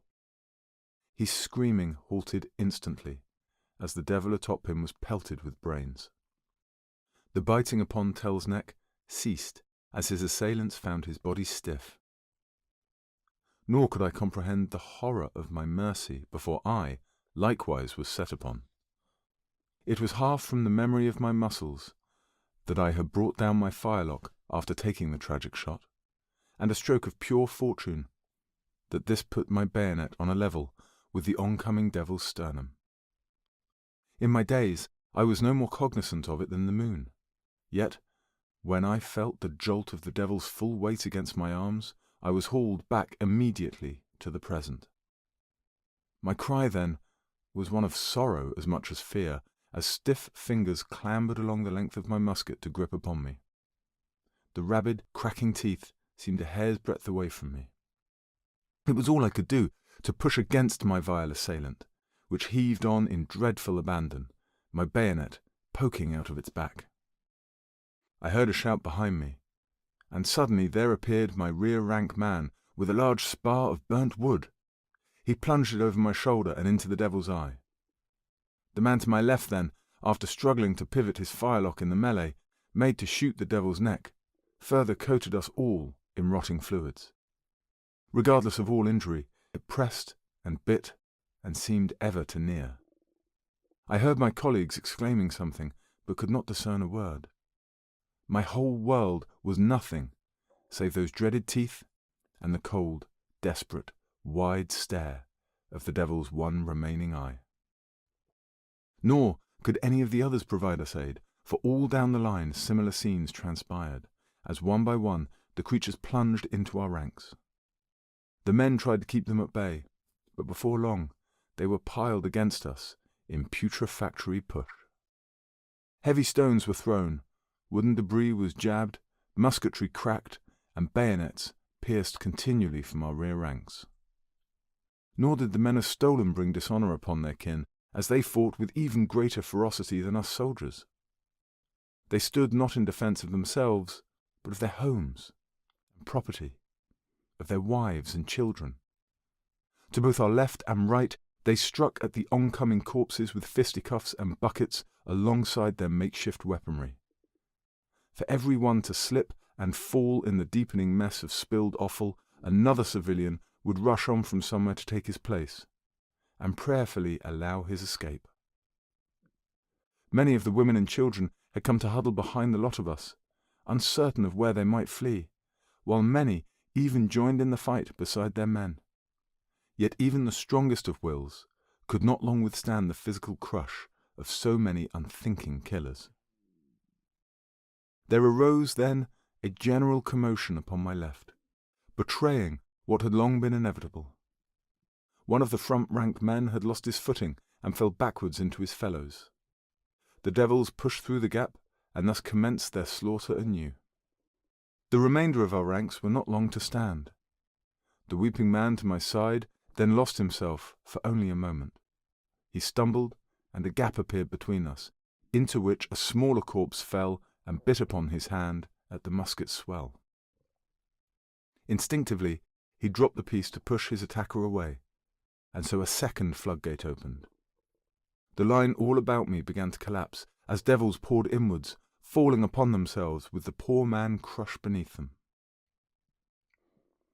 His screaming halted instantly, as the devil atop him was pelted with brains. The biting upon Tell's neck ceased as his assailants found his body stiff. Nor could I comprehend the horror of my mercy before I, likewise, was set upon. It was half from the memory of my muscles that I had brought down my firelock after taking the tragic shot, and a stroke of pure fortune that this put my bayonet on a level with the oncoming devil's sternum. In my daze I was no more cognizant of it than the moon, yet when I felt the jolt of the devil's full weight against my arms, I was hauled back immediately to the present. My cry then was one of sorrow as much as fear, as stiff fingers clambered along the length of my musket to grip upon me. The rabid, cracking teeth seemed a hair's breadth away from me. It was all I could do to push against my vile assailant, which heaved on in dreadful abandon, my bayonet poking out of its back. I heard a shout behind me, and suddenly there appeared my rear-rank man with a large spar of burnt wood. He plunged it over my shoulder and into the devil's eye. The man to my left then, after struggling to pivot his firelock in the melee, made to shoot the devil's neck, further coated us all in rotting fluids. Regardless of all injury, it pressed and bit and seemed ever to near. I heard my colleagues exclaiming something, but could not discern a word. My whole world was nothing save those dreaded teeth and the cold, desperate, wide stare of the devil's one remaining eye. Nor could any of the others provide us aid, for all down the line similar scenes transpired, as one by one the creatures plunged into our ranks. The men tried to keep them at bay, but before long they were piled against us in putrefactory push. Heavy stones were thrown, wooden debris was jabbed, musketry cracked, and bayonets pierced continually from our rear ranks. Nor did the men of Stowlham bring dishonour upon their kin, as they fought with even greater ferocity than us soldiers. They stood not in defence of themselves, but of their homes and property, of their wives and children. To both our left and right they struck at the oncoming corpses with fisticuffs and buckets alongside their makeshift weaponry. For every one to slip and fall in the deepening mess of spilled offal, another civilian would rush on from somewhere to take his place, and prayerfully allow his escape. Many of the women and children had come to huddle behind the lot of us, uncertain of where they might flee, while many even joined in the fight beside their men. Yet even the strongest of wills could not long withstand the physical crush of so many unthinking killers. There arose then a general commotion upon my left, betraying what had long been inevitable. One of the front rank men had lost his footing and fell backwards into his fellows. The devils pushed through the gap and thus commenced their slaughter anew. The remainder of our ranks were not long to stand. The weeping man to my side then lost himself for only a moment. He stumbled, and a gap appeared between us, into which a smaller corpse fell and bit upon his hand at the musket's swell. Instinctively, he dropped the piece to push his attacker away, and so a second floodgate opened. The line all about me began to collapse as devils poured inwards, falling upon themselves with the poor man crushed beneath them.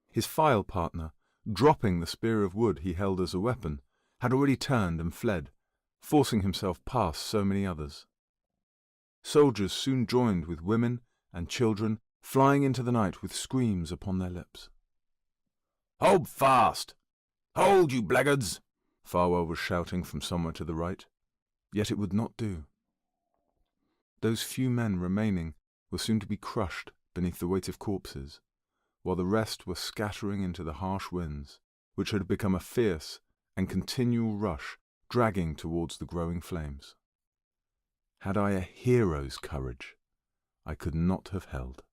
His file partner, dropping the spear of wood he held as a weapon, had already turned and fled, forcing himself past so many others. Soldiers soon joined with women and children, flying into the night with screams upon their lips. "Hold fast! Hold, you blackguards!" Farwell was shouting from somewhere to the right, yet it would not do. Those few men remaining were soon to be crushed beneath the weight of corpses, while the rest were scattering into the harsh winds, which had become a fierce and continual rush, dragging towards the growing flames. Had I a hero's courage, I could not have held.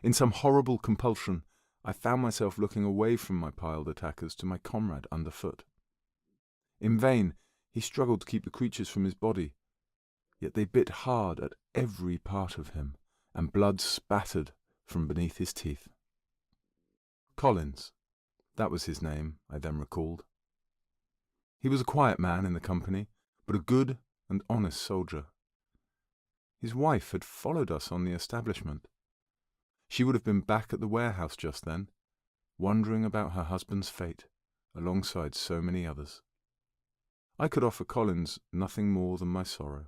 In some horrible compulsion, I found myself looking away from my piled attackers to my comrade underfoot. In vain he struggled to keep the creatures from his body, yet they bit hard at every part of him, and blood spattered from beneath his teeth. Collins, that was his name, I then recalled. He was a quiet man in the company, but a good and honest soldier. His wife had followed us on the establishment. She would have been back at the warehouse just then, wondering about her husband's fate, alongside so many others. I could offer Collins nothing more than my sorrow.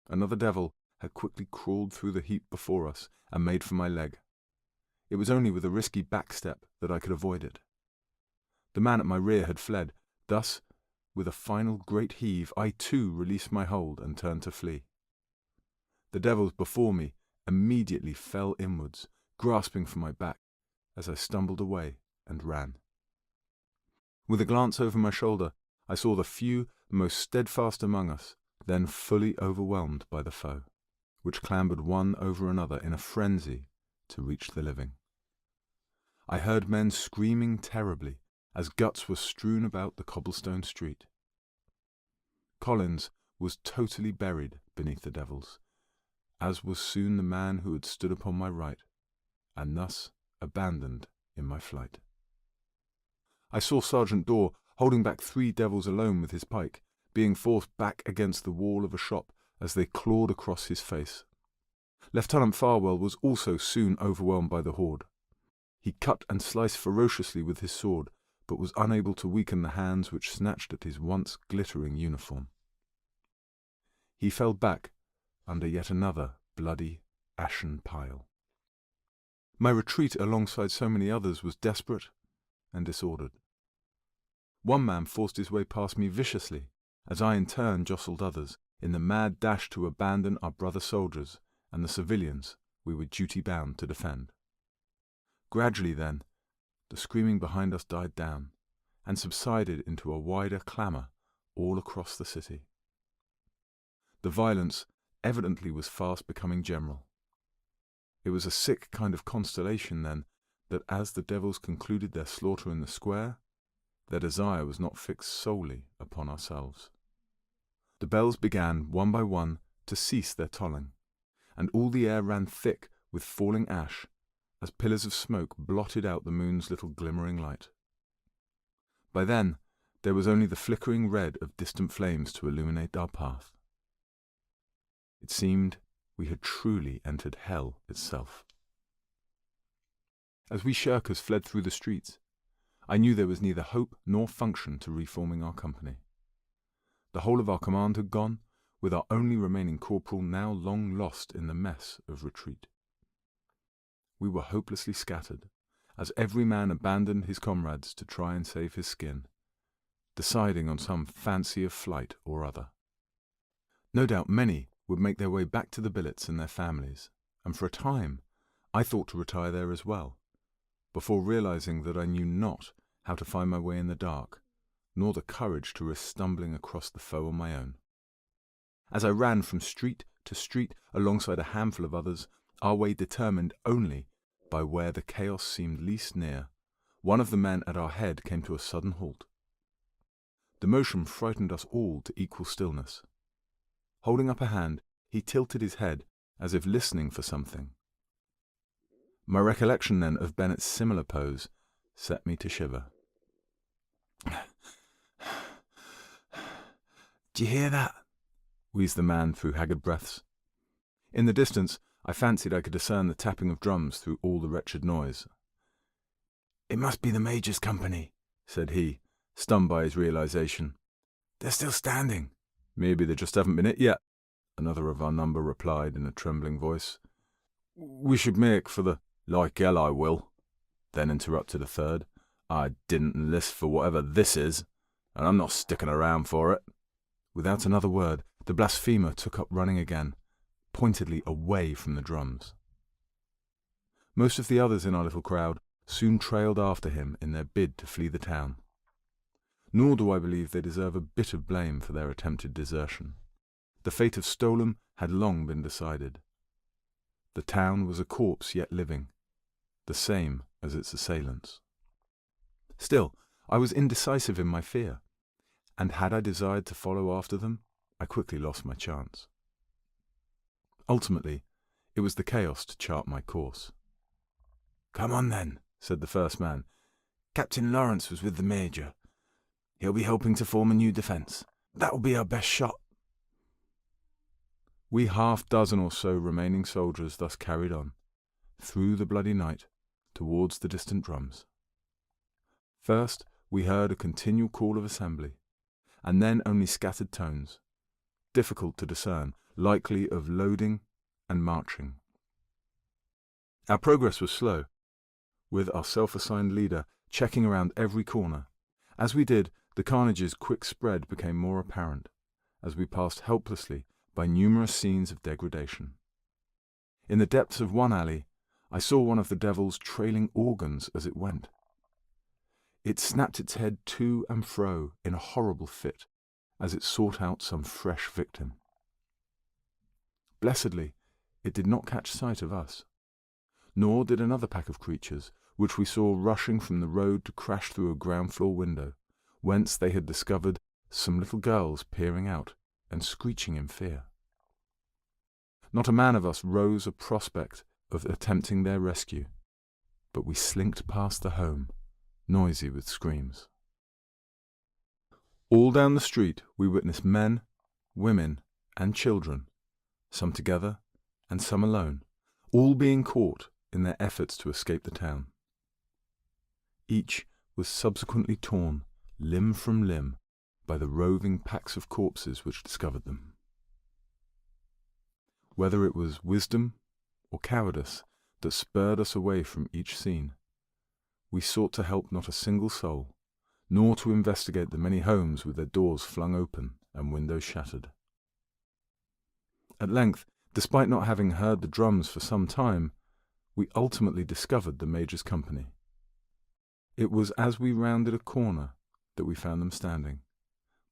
Another devil had quickly crawled through the heap before us and made for my leg. It was only with a risky backstep that I could avoid it. The man at my rear had fled. Thus, with a final great heave, I too released my hold and turned to flee. The devils before me immediately fell inwards, grasping for my back, as I stumbled away and ran. With a glance over my shoulder, I saw the few most steadfast among us, then fully overwhelmed by the foe, which clambered one over another in a frenzy to reach the living. I heard men screaming terribly as guts were strewn about the cobblestone street. Collins was totally buried beneath the devils, as was soon the man who had stood upon my right, and thus abandoned in my flight. I saw Sergeant Daw holding back 3 devils alone with his pike, being forced back against the wall of a shop as they clawed across his face. Lieutenant Farwell was also soon overwhelmed by the horde. He cut and sliced ferociously with his sword, but was unable to weaken the hands which snatched at his once glittering uniform. He fell back under yet another bloody, ashen pile. My retreat alongside so many others was desperate and disordered. One man forced his way past me viciously, as I in turn jostled others, in the mad dash to abandon our brother soldiers and the civilians we were duty-bound to defend. Gradually, then, the screaming behind us died down, and subsided into a wider clamour all across the city. The violence evidently was fast becoming general. It was a sick kind of constellation, then, that as the devils concluded their slaughter in the square, their desire was not fixed solely upon ourselves. The bells began, one by one, to cease their tolling, and all the air ran thick with falling ash, as pillars of smoke blotted out the moon's little glimmering light. By then, there was only the flickering red of distant flames to illuminate our path. It seemed we had truly entered hell itself. As we shirkers fled through the streets, I knew there was neither hope nor function to reforming our company. The whole of our command had gone, with our only remaining corporal now long lost in the mess of retreat. We were hopelessly scattered, as every man abandoned his comrades to try and save his skin, deciding on some fancy of flight or other. No doubt many would make their way back to the billets and their families, and for a time I thought to retire there as well, before realizing that I knew not how to find my way in the dark, nor the courage to risk stumbling across the foe on my own. As I ran from street to street alongside a handful of others, our way determined only by where the chaos seemed least near, one of the men at our head came to a sudden halt. The motion frightened us all to equal stillness. Holding up a hand, he tilted his head as if listening for something. My recollection then of Bennett's similar pose set me to shiver. "Do you hear that?" wheezed the man through haggard breaths. In the distance, I fancied I could discern the tapping of drums through all the wretched noise. "It must be the Major's company," said he, stunned by his realization. "They're still standing." "Maybe they just haven't been hit yet," another of our number replied in a trembling voice. "We should make for the—" "Like hell I will," then interrupted a third. "I didn't enlist for whatever this is, and I'm not sticking around for it." Without another word, the blasphemer took up running again, pointedly away from the drums. Most of the others in our little crowd soon trailed after him in their bid to flee the town. Nor do I believe they deserve a bit of blame for their attempted desertion. The fate of Stowlham had long been decided. The town was a corpse yet living, the same as its assailants. Still, I was indecisive in my fear, and had I desired to follow after them, I quickly lost my chance. Ultimately, it was the chaos to chart my course. "Come on then," said the first man. "Captain Lawrence was with the Major. He'll be helping to form a new defence. That'll be our best shot." We half-dozen or so remaining soldiers thus carried on, through the bloody night, towards the distant drums. First, we heard a continual call of assembly, and then only scattered tones, difficult to discern, likely of loading and marching. Our progress was slow, with our self-assigned leader checking around every corner. As we did, the carnage's quick spread became more apparent, as we passed helplessly by numerous scenes of degradation. In the depths of one alley, I saw one of the devils trailing organs as it went. It snapped its head to and fro in a horrible fit as it sought out some fresh victim. Blessedly, it did not catch sight of us, nor did another pack of creatures, which we saw rushing from the road to crash through a ground-floor window, whence they had discovered some little girls peering out and screeching in fear. Not a man of us rose a prospect of attempting their rescue, but we slinked past the home, noisy with screams. All down the street we witnessed men, women, and children, some together and some alone, all being caught in their efforts to escape the town. Each was subsequently torn limb from limb by the roving packs of corpses which discovered them. Whether it was wisdom or cowardice that spurred us away from each scene, we sought to help not a single soul, nor to investigate the many homes with their doors flung open and windows shattered. At length, despite not having heard the drums for some time, we ultimately discovered the Major's company. It was as we rounded a corner that we found them standing,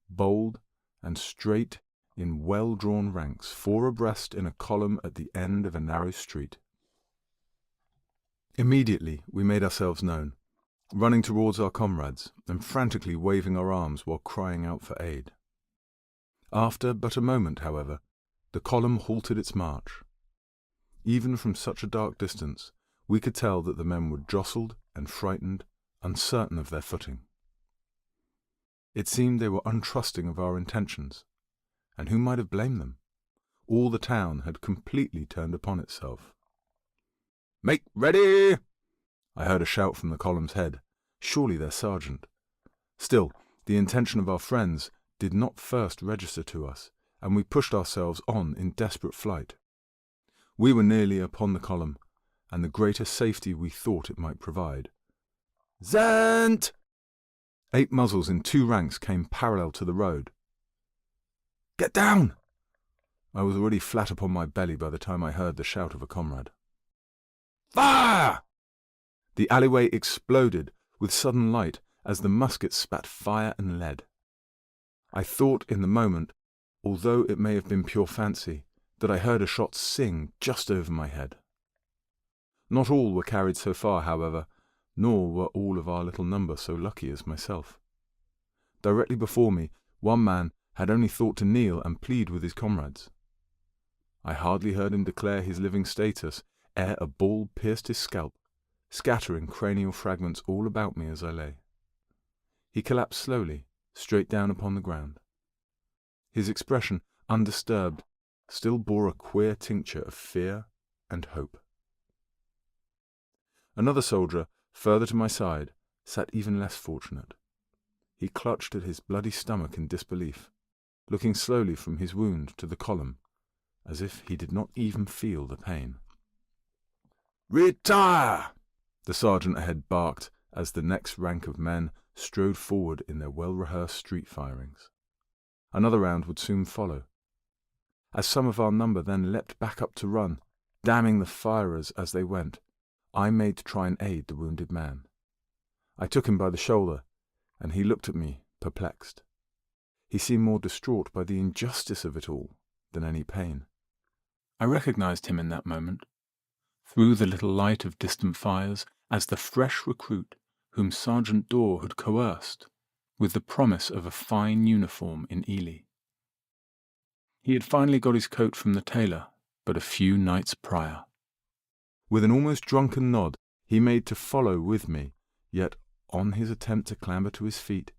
bold and straight in well-drawn ranks, 4 abreast in a column at the end of a narrow street. Immediately we made ourselves known, running towards our comrades and frantically waving our arms while crying out for aid. After but a moment, however, the column halted its march. Even from such a dark distance, we could tell that the men were jostled and frightened, uncertain of their footing. It seemed they were untrusting of our intentions, and who might have blamed them? All the town had completely turned upon itself. "Make ready!" I heard a shout from the column's head. Surely their sergeant. Still, the intention of our friends did not first register to us, and we pushed ourselves on in desperate flight. We were nearly upon the column, and the greater safety we thought it might provide. Zent! 8 muzzles in 2 ranks came parallel to the road. Get down! I was already flat upon my belly by the time I heard the shout of a comrade. Fire! The alleyway exploded with sudden light as the muskets spat fire and lead. I thought in the moment, although it may have been pure fancy, that I heard a shot sing just over my head. Not all were carried so far, however, nor were all of our little number so lucky as myself. Directly before me, one man had only thought to kneel and plead with his comrades. I hardly heard him declare his living status ere a ball pierced his scalp, scattering cranial fragments all about me as I lay. He collapsed slowly, straight down upon the ground. His expression, undisturbed, still bore a queer tincture of fear and hope. Another soldier, further to my side, sat even less fortunate. He clutched at his bloody stomach in disbelief, looking slowly from his wound to the column, as if he did not even feel the pain. Retire! The sergeant ahead barked as the next rank of men strode forward in their well-rehearsed street firings. Another round would soon follow. As some of our number then leapt back up to run, damning the firers as they went, I made to try and aid the wounded man. I took him by the shoulder, and he looked at me, perplexed. He seemed more distraught by the injustice of it all than any pain. I recognized him in that moment, through the little light of distant fires, as the fresh recruit whom Sergeant Daw had coerced with the promise of a fine uniform in Ely. He had finally got his coat from the tailor but a few nights prior. With an almost drunken nod, he made to follow with me, yet on his attempt to clamber to his feet,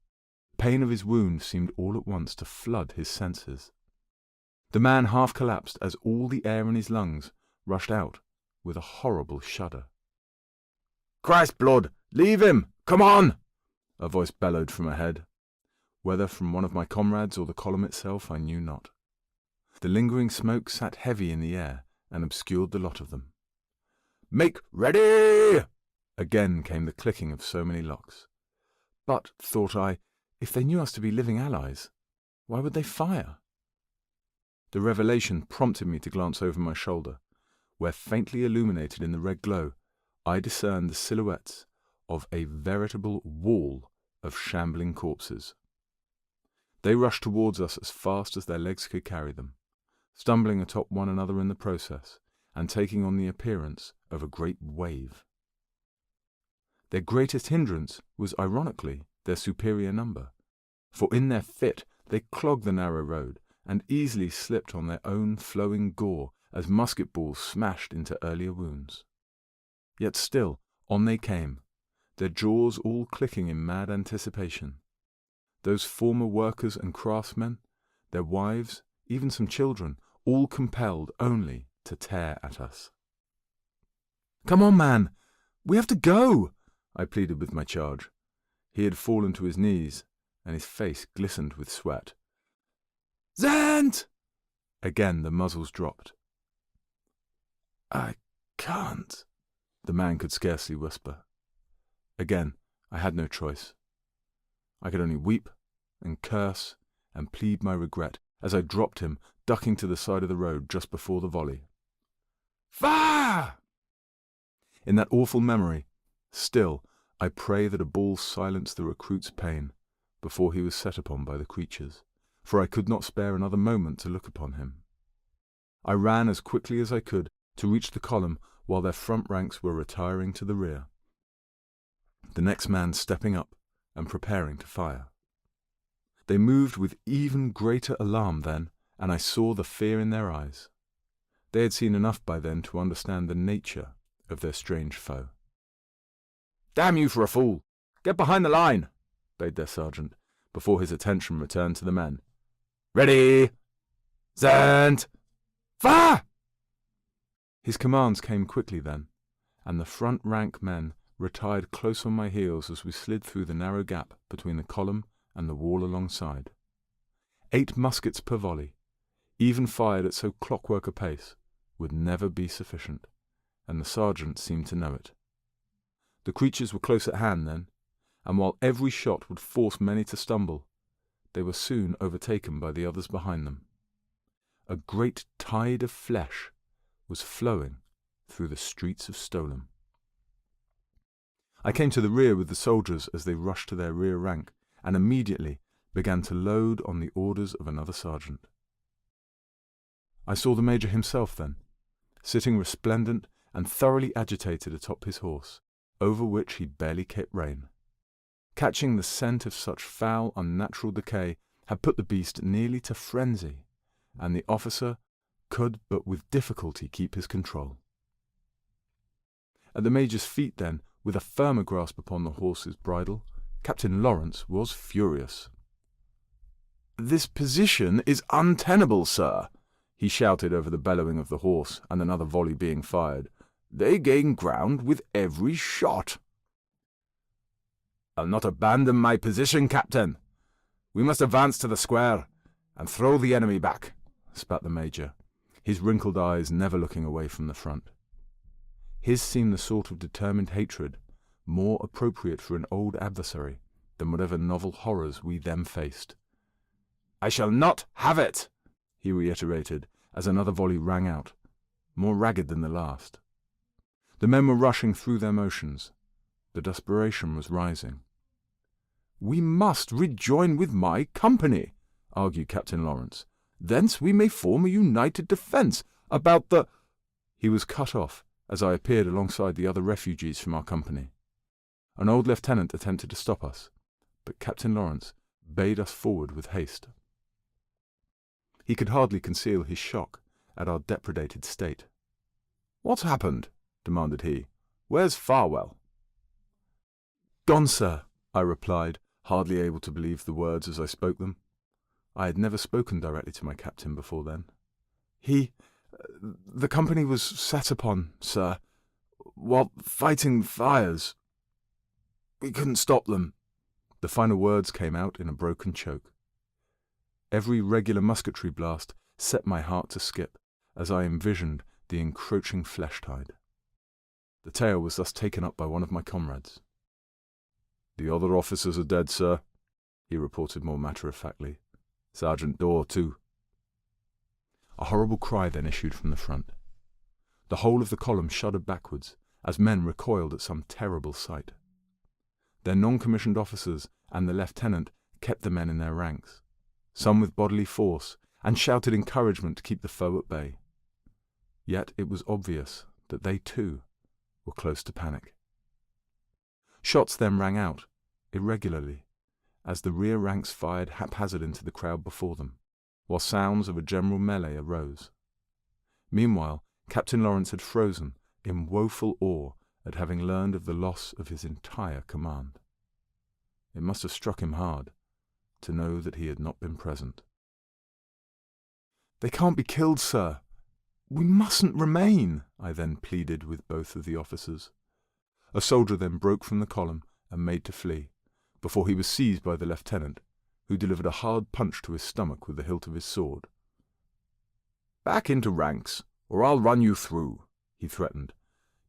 pain of his wound seemed all at once to flood his senses. The man half collapsed as all the air in his lungs rushed out with a horrible shudder. "Christ's blood! Leave him! Come on!" a voice bellowed from ahead. Whether from one of my comrades or the column itself, I knew not. The lingering smoke sat heavy in the air and obscured the lot of them. "Make ready!" Again came the clicking of so many locks. But, thought I, if they knew us to be living allies, why would they fire? The revelation prompted me to glance over my shoulder, where, faintly illuminated in the red glow, I discerned the silhouettes of a veritable wall of shambling corpses. They rushed towards us as fast as their legs could carry them, stumbling atop one another in the process, and taking on the appearance of a great wave. Their greatest hindrance was, ironically, their superior number, for in their fit they clogged the narrow road, and easily slipped on their own flowing gore as musket balls smashed into earlier wounds. Yet still, on they came, their jaws all clicking in mad anticipation. Those former workers and craftsmen, their wives, even some children, all compelled only to tear at us. "Come on, man! We have to go!" I pleaded with my charge. He had fallen to his knees, and his face glistened with sweat. "Zent!" Again the muzzles dropped. "I can't," the man could scarcely whisper. Again, I had no choice. I could only weep and curse and plead my regret as I dropped him, ducking to the side of the road just before the volley. Fire! In that awful memory, still, I pray that a ball silenced the recruit's pain before he was set upon by the creatures, for I could not spare another moment to look upon him. I ran as quickly as I could to reach the column while their front ranks were retiring to the rear, the next man stepping up and preparing to fire. They moved with even greater alarm then, and I saw the fear in their eyes. They had seen enough by then to understand the nature of their strange foe. "Damn you for a fool! Get behind the line!" bade their sergeant, before his attention returned to the men. "Ready! Zent! Fire!" His commands came quickly then, and the front rank men retired close on my heels as we slid through the narrow gap between the column and the wall alongside. 8 muskets per volley, even fired at so clockwork a pace, would never be sufficient, and the sergeant seemed to know it. The creatures were close at hand then, and while every shot would force many to stumble, they were soon overtaken by the others behind them. A great tide of flesh was flowing through the streets of Stowlham. I came to the rear with the soldiers as they rushed to their rear rank, and immediately began to load on the orders of another sergeant. I saw the Major himself then, sitting resplendent and thoroughly agitated atop his horse, over which he barely kept rein. Catching the scent of such foul, unnatural decay had put the beast nearly to frenzy, and the officer could but with difficulty keep his control. At the Major's feet then, with a firmer grasp upon the horse's bridle, Captain Lawrence was furious. "This position is untenable, sir," he shouted over the bellowing of the horse and another volley being fired. "They gain ground with every shot." "I'll not abandon my position, Captain. We must advance to the square and throw the enemy back," spat the Major, his wrinkled eyes never looking away from the front. His seemed the sort of determined hatred more appropriate for an old adversary than whatever novel horrors we then faced. "I shall not have it," he reiterated as another volley rang out, more ragged than the last. The men were rushing through their motions. The desperation was rising. "We must rejoin with my company," argued Captain Lawrence. "Thence we may form a united defence about the—" He was cut off as I appeared alongside the other refugees from our company. An old lieutenant attempted to stop us, but Captain Lawrence bade us forward with haste. He could hardly conceal his shock at our depredated state. "What's happened?" demanded he. "Where's Farwell?" "Gone, sir," I replied, hardly able to believe the words as I spoke them. I had never spoken directly to my captain before then. The company was set upon, sir, while fighting fires. We couldn't stop them." The final words came out in a broken choke. Every regular musketry blast set my heart to skip as I envisioned the encroaching flesh tide. The tale was thus taken up by one of my comrades. "The other officers are dead, sir," he reported more matter-of-factly. "Sergeant Dorr, too." A horrible cry then issued from the front. The whole of the column shuddered backwards as men recoiled at some terrible sight. Their non-commissioned officers and the lieutenant kept the men in their ranks, some with bodily force, and shouted encouragement to keep the foe at bay. Yet it was obvious that they too were close to panic. Shots then rang out, irregularly, as the rear ranks fired haphazard into the crowd before them, while sounds of a general melee arose. Meanwhile, Captain Lawrence had frozen in woeful awe at having learned of the loss of his entire command. It must have struck him hard to know that he had not been present. "They can't be killed, sir. We mustn't remain," I then pleaded with both of the officers. A soldier then broke from the column and made to flee, before he was seized by the lieutenant, who delivered a hard punch to his stomach with the hilt of his sword. "Back into ranks, or I'll run you through," he threatened,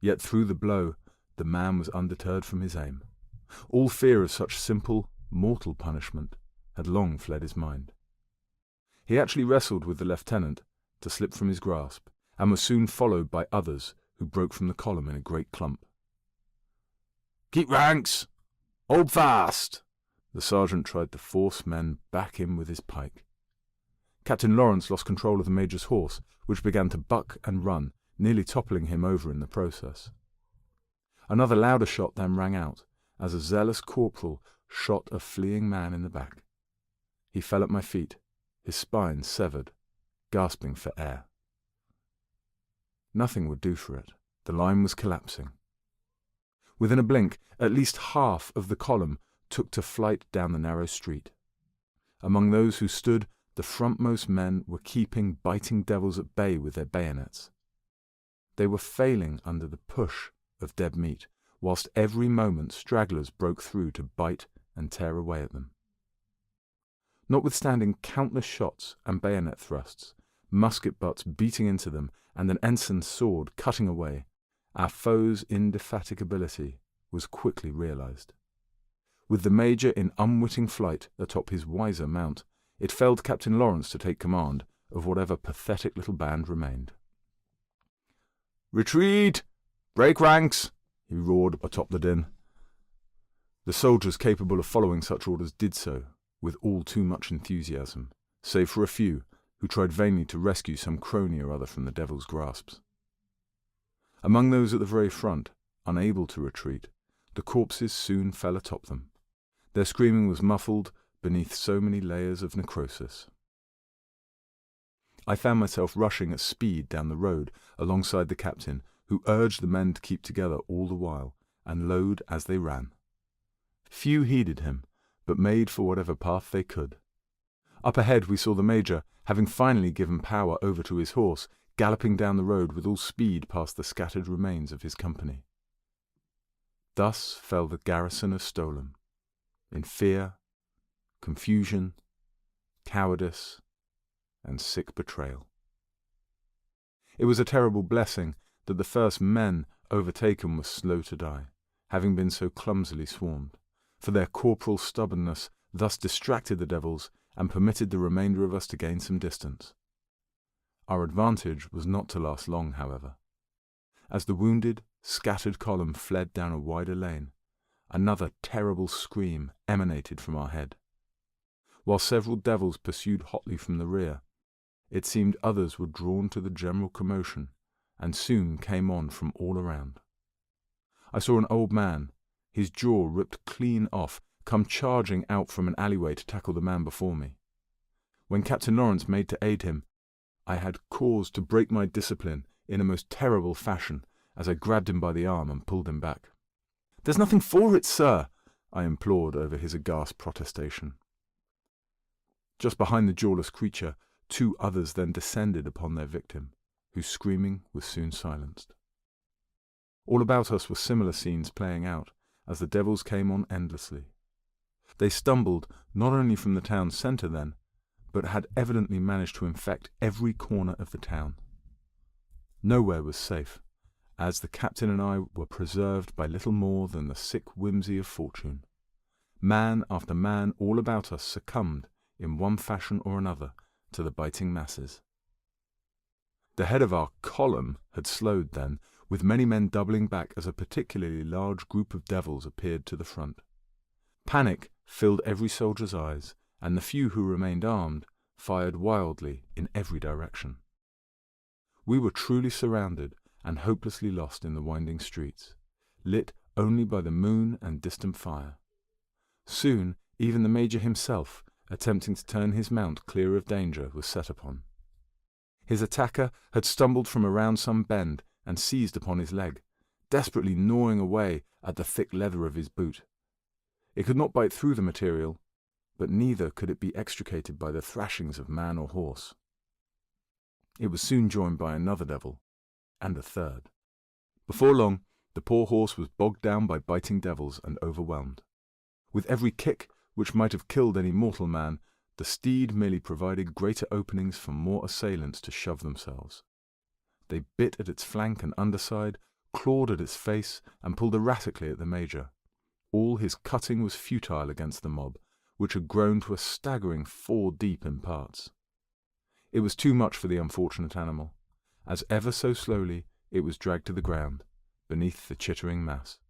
yet through the blow the man was undeterred from his aim. All fear of such simple, mortal punishment had long fled his mind. He actually wrestled with the lieutenant to slip from his grasp, and was soon followed by others who broke from the column in a great clump. "Keep ranks! Hold fast!" The sergeant tried to force men back in with his pike. Captain Lawrence lost control of the Major's horse, which began to buck and run, nearly toppling him over in the process. Another louder shot then rang out, as a zealous corporal shot a fleeing man in the back. He fell at my feet, his spine severed, gasping for air. Nothing would do for it. The line was collapsing. Within a blink, at least half of the column took to flight down the narrow street. Among those who stood, the frontmost men were keeping biting devils at bay with their bayonets. They were failing under the push of dead meat, whilst every moment stragglers broke through to bite and tear away at them. Notwithstanding countless shots and bayonet thrusts, musket butts beating into them, and an ensign's sword cutting away, our foe's indefatigability was quickly realized. With the Major in unwitting flight atop his wiser mount, it fell to Captain Lawrence to take command of whatever pathetic little band remained. "Retreat! Break ranks!" he roared atop the din. The soldiers capable of following such orders did so, with all too much enthusiasm, save for a few who tried vainly to rescue some crony or other from the devil's grasps. Among those at the very front, unable to retreat, the corpses soon fell atop them. Their screaming was muffled beneath so many layers of necrosis. I found myself rushing at speed down the road alongside the captain, who urged the men to keep together all the while, and load as they ran. Few heeded him, but made for whatever path they could. Up ahead we saw the Major, having finally given power over to his horse, galloping down the road with all speed past the scattered remains of his company. Thus fell the garrison of Stowlham, in fear, confusion, cowardice, and sick betrayal. It was a terrible blessing that the first men overtaken were slow to die, having been so clumsily swarmed, for their corporal stubbornness thus distracted the devils and permitted the remainder of us to gain some distance. Our advantage was not to last long, however. As the wounded, scattered column fled down a wider lane, another terrible scream emanated from our head. While several devils pursued hotly from the rear, it seemed others were drawn to the general commotion, and soon came on from all around. I saw an old man, his jaw ripped clean off, come charging out from an alleyway to tackle the man before me. When Captain Lawrence made to aid him, I had cause to break my discipline in a most terrible fashion as I grabbed him by the arm and pulled him back. "There's nothing for it, sir," I implored over his aghast protestation. Just behind the jawless creature, two others then descended upon their victim, whose screaming was soon silenced. All about us were similar scenes playing out, as the devils came on endlessly. They stumbled not only from the town centre then, but had evidently managed to infect every corner of the town. Nowhere was safe, as the captain and I were preserved by little more than the sick whimsy of fortune. Man after man all about us succumbed, in one fashion or another, to the biting masses. The head of our column had slowed then, with many men doubling back as a particularly large group of devils appeared to the front. Panic filled every soldier's eyes, and the few who remained armed fired wildly in every direction. We were truly surrounded and hopelessly lost in the winding streets, lit only by the moon and distant fire. Soon even the Major himself, attempting to turn his mount clear of danger, was set upon. His attacker had stumbled from around some bend and seized upon his leg, desperately gnawing away at the thick leather of his boot. It could not bite through the material, but neither could it be extricated by the thrashings of man or horse. It was soon joined by another devil, and a third. Before long, the poor horse was bogged down by biting devils and overwhelmed. With every kick which might have killed any mortal man, the steed merely provided greater openings for more assailants to shove themselves. They bit at its flank and underside, clawed at its face, and pulled erratically at the Major. All his cutting was futile against the mob, which had grown to a staggering 4 deep in parts. It was too much for the unfortunate animal, as ever so slowly it was dragged to the ground, beneath the chittering mass.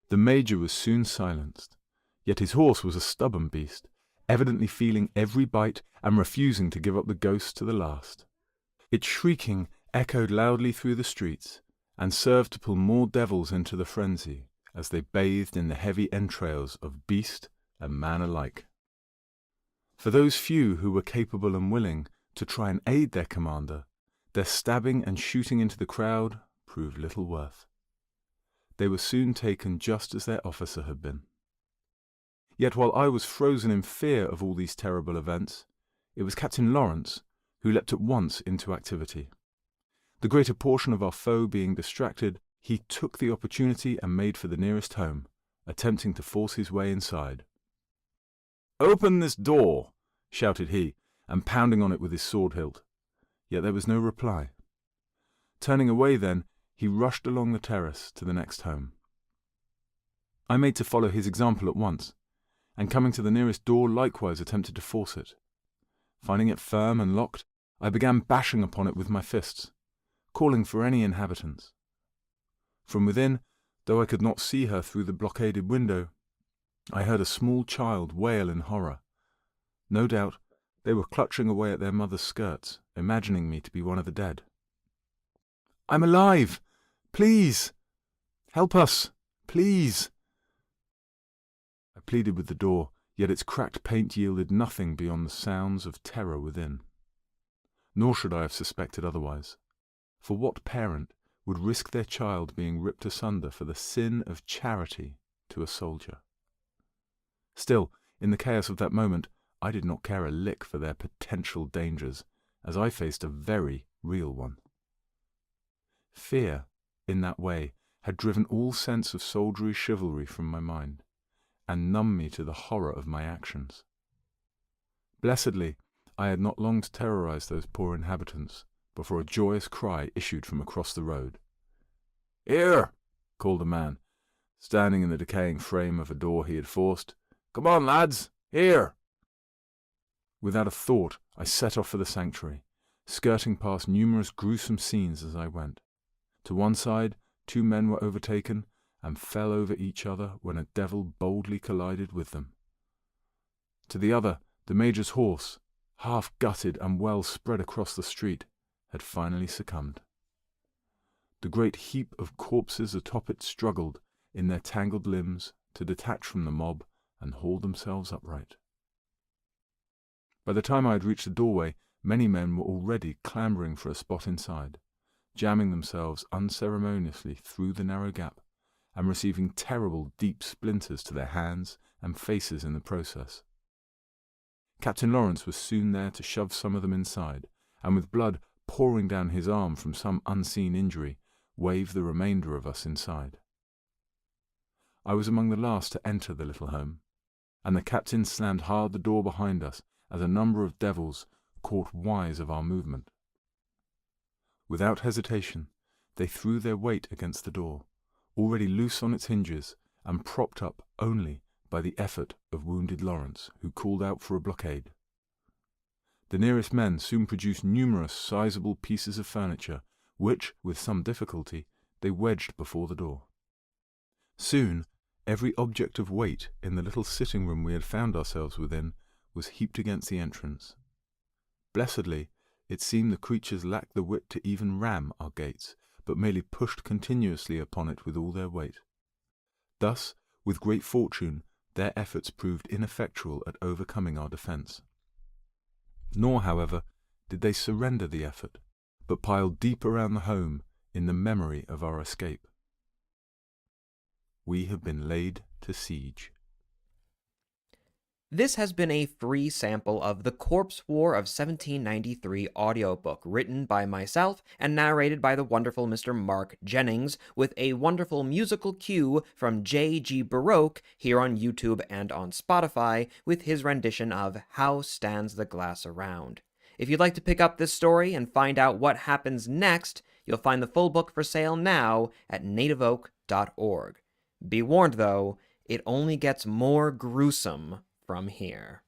The Major was soon silenced, yet his horse was a stubborn beast, evidently feeling every bite and refusing to give up the ghost to the last. Its shrieking echoed loudly through the streets, and served to pull more devils into the frenzy, as they bathed in the heavy entrails of beast and man alike. For those few who were capable and willing to try and aid their commander, their stabbing and shooting into the crowd proved little worth. They were soon taken just as their officer had been. Yet while I was frozen in fear of all these terrible events, it was Captain Lawrence who leapt at once into activity. The greater portion of our foe being distracted, he took the opportunity and made for the nearest home, attempting to force his way inside. "Open this door!" shouted he, and pounding on it with his sword hilt. Yet there was no reply. Turning away then, he rushed along the terrace to the next home. I made to follow his example at once, and coming to the nearest door likewise attempted to force it. Finding it firm and locked, I began bashing upon it with my fists, calling for any inhabitants. From within, though I could not see her through the blockaded window, I heard a small child wail in horror. No doubt they were clutching away at their mother's skirts, imagining me to be one of the dead. "I'm alive! Please! Help us! Please!" I pleaded with the door, yet its cracked paint yielded nothing beyond the sounds of terror within. Nor should I have suspected otherwise, for what parent would risk their child being ripped asunder for the sin of charity to a soldier? Still, in the chaos of that moment, I did not care a lick for their potential dangers, as I faced a very real one. Fear, in that way, had driven all sense of soldierly chivalry from my mind, and numbed me to the horror of my actions. Blessedly, I had not long to terrorize those poor inhabitants, before a joyous cry issued from across the road. "Here!" called a man, standing in the decaying frame of a door he had forced. "Come on, lads! Here!" Without a thought, I set off for the sanctuary, skirting past numerous gruesome scenes as I went. To one side, 2 men were overtaken, and fell over each other when a devil boldly collided with them. To the other, the Major's horse, half gutted and well spread across the street, had finally succumbed. The great heap of corpses atop it struggled, in their tangled limbs, to detach from the mob and haul themselves upright. By the time I had reached the doorway, many men were already clambering for a spot inside, jamming themselves unceremoniously through the narrow gap, and receiving terrible deep splinters to their hands and faces in the process. Captain Lawrence was soon there to shove some of them inside, and with blood pouring down his arm from some unseen injury, wave the remainder of us inside. I was among the last to enter the little home, and the captain slammed hard the door behind us as a number of devils caught wise of our movement. Without hesitation, they threw their weight against the door, already loose on its hinges and propped up only by the effort of wounded Lawrence, who called out for a blockade. The nearest men soon produced numerous sizable pieces of furniture, which, with some difficulty, they wedged before the door. Soon, every object of weight in the little sitting room we had found ourselves within was heaped against the entrance. Blessedly, it seemed the creatures lacked the wit to even ram our gates, but merely pushed continuously upon it with all their weight. Thus, with great fortune, their efforts proved ineffectual at overcoming our defence. Nor, however, did they surrender the effort, but piled deep around the home in the memory of our escape. We have been laid to siege. This has been a free sample of The Corpse War of 1793 audiobook, written by myself and narrated by the wonderful Mr. Mark Jennings, with a wonderful musical cue from J.G. Baroque here on YouTube and on Spotify, with his rendition of How Stands the Glass Around. If you'd like to pick up this story and find out what happens next, you'll find the full book for sale now at nativeoak.org. Be warned, though, it only gets more gruesome from here.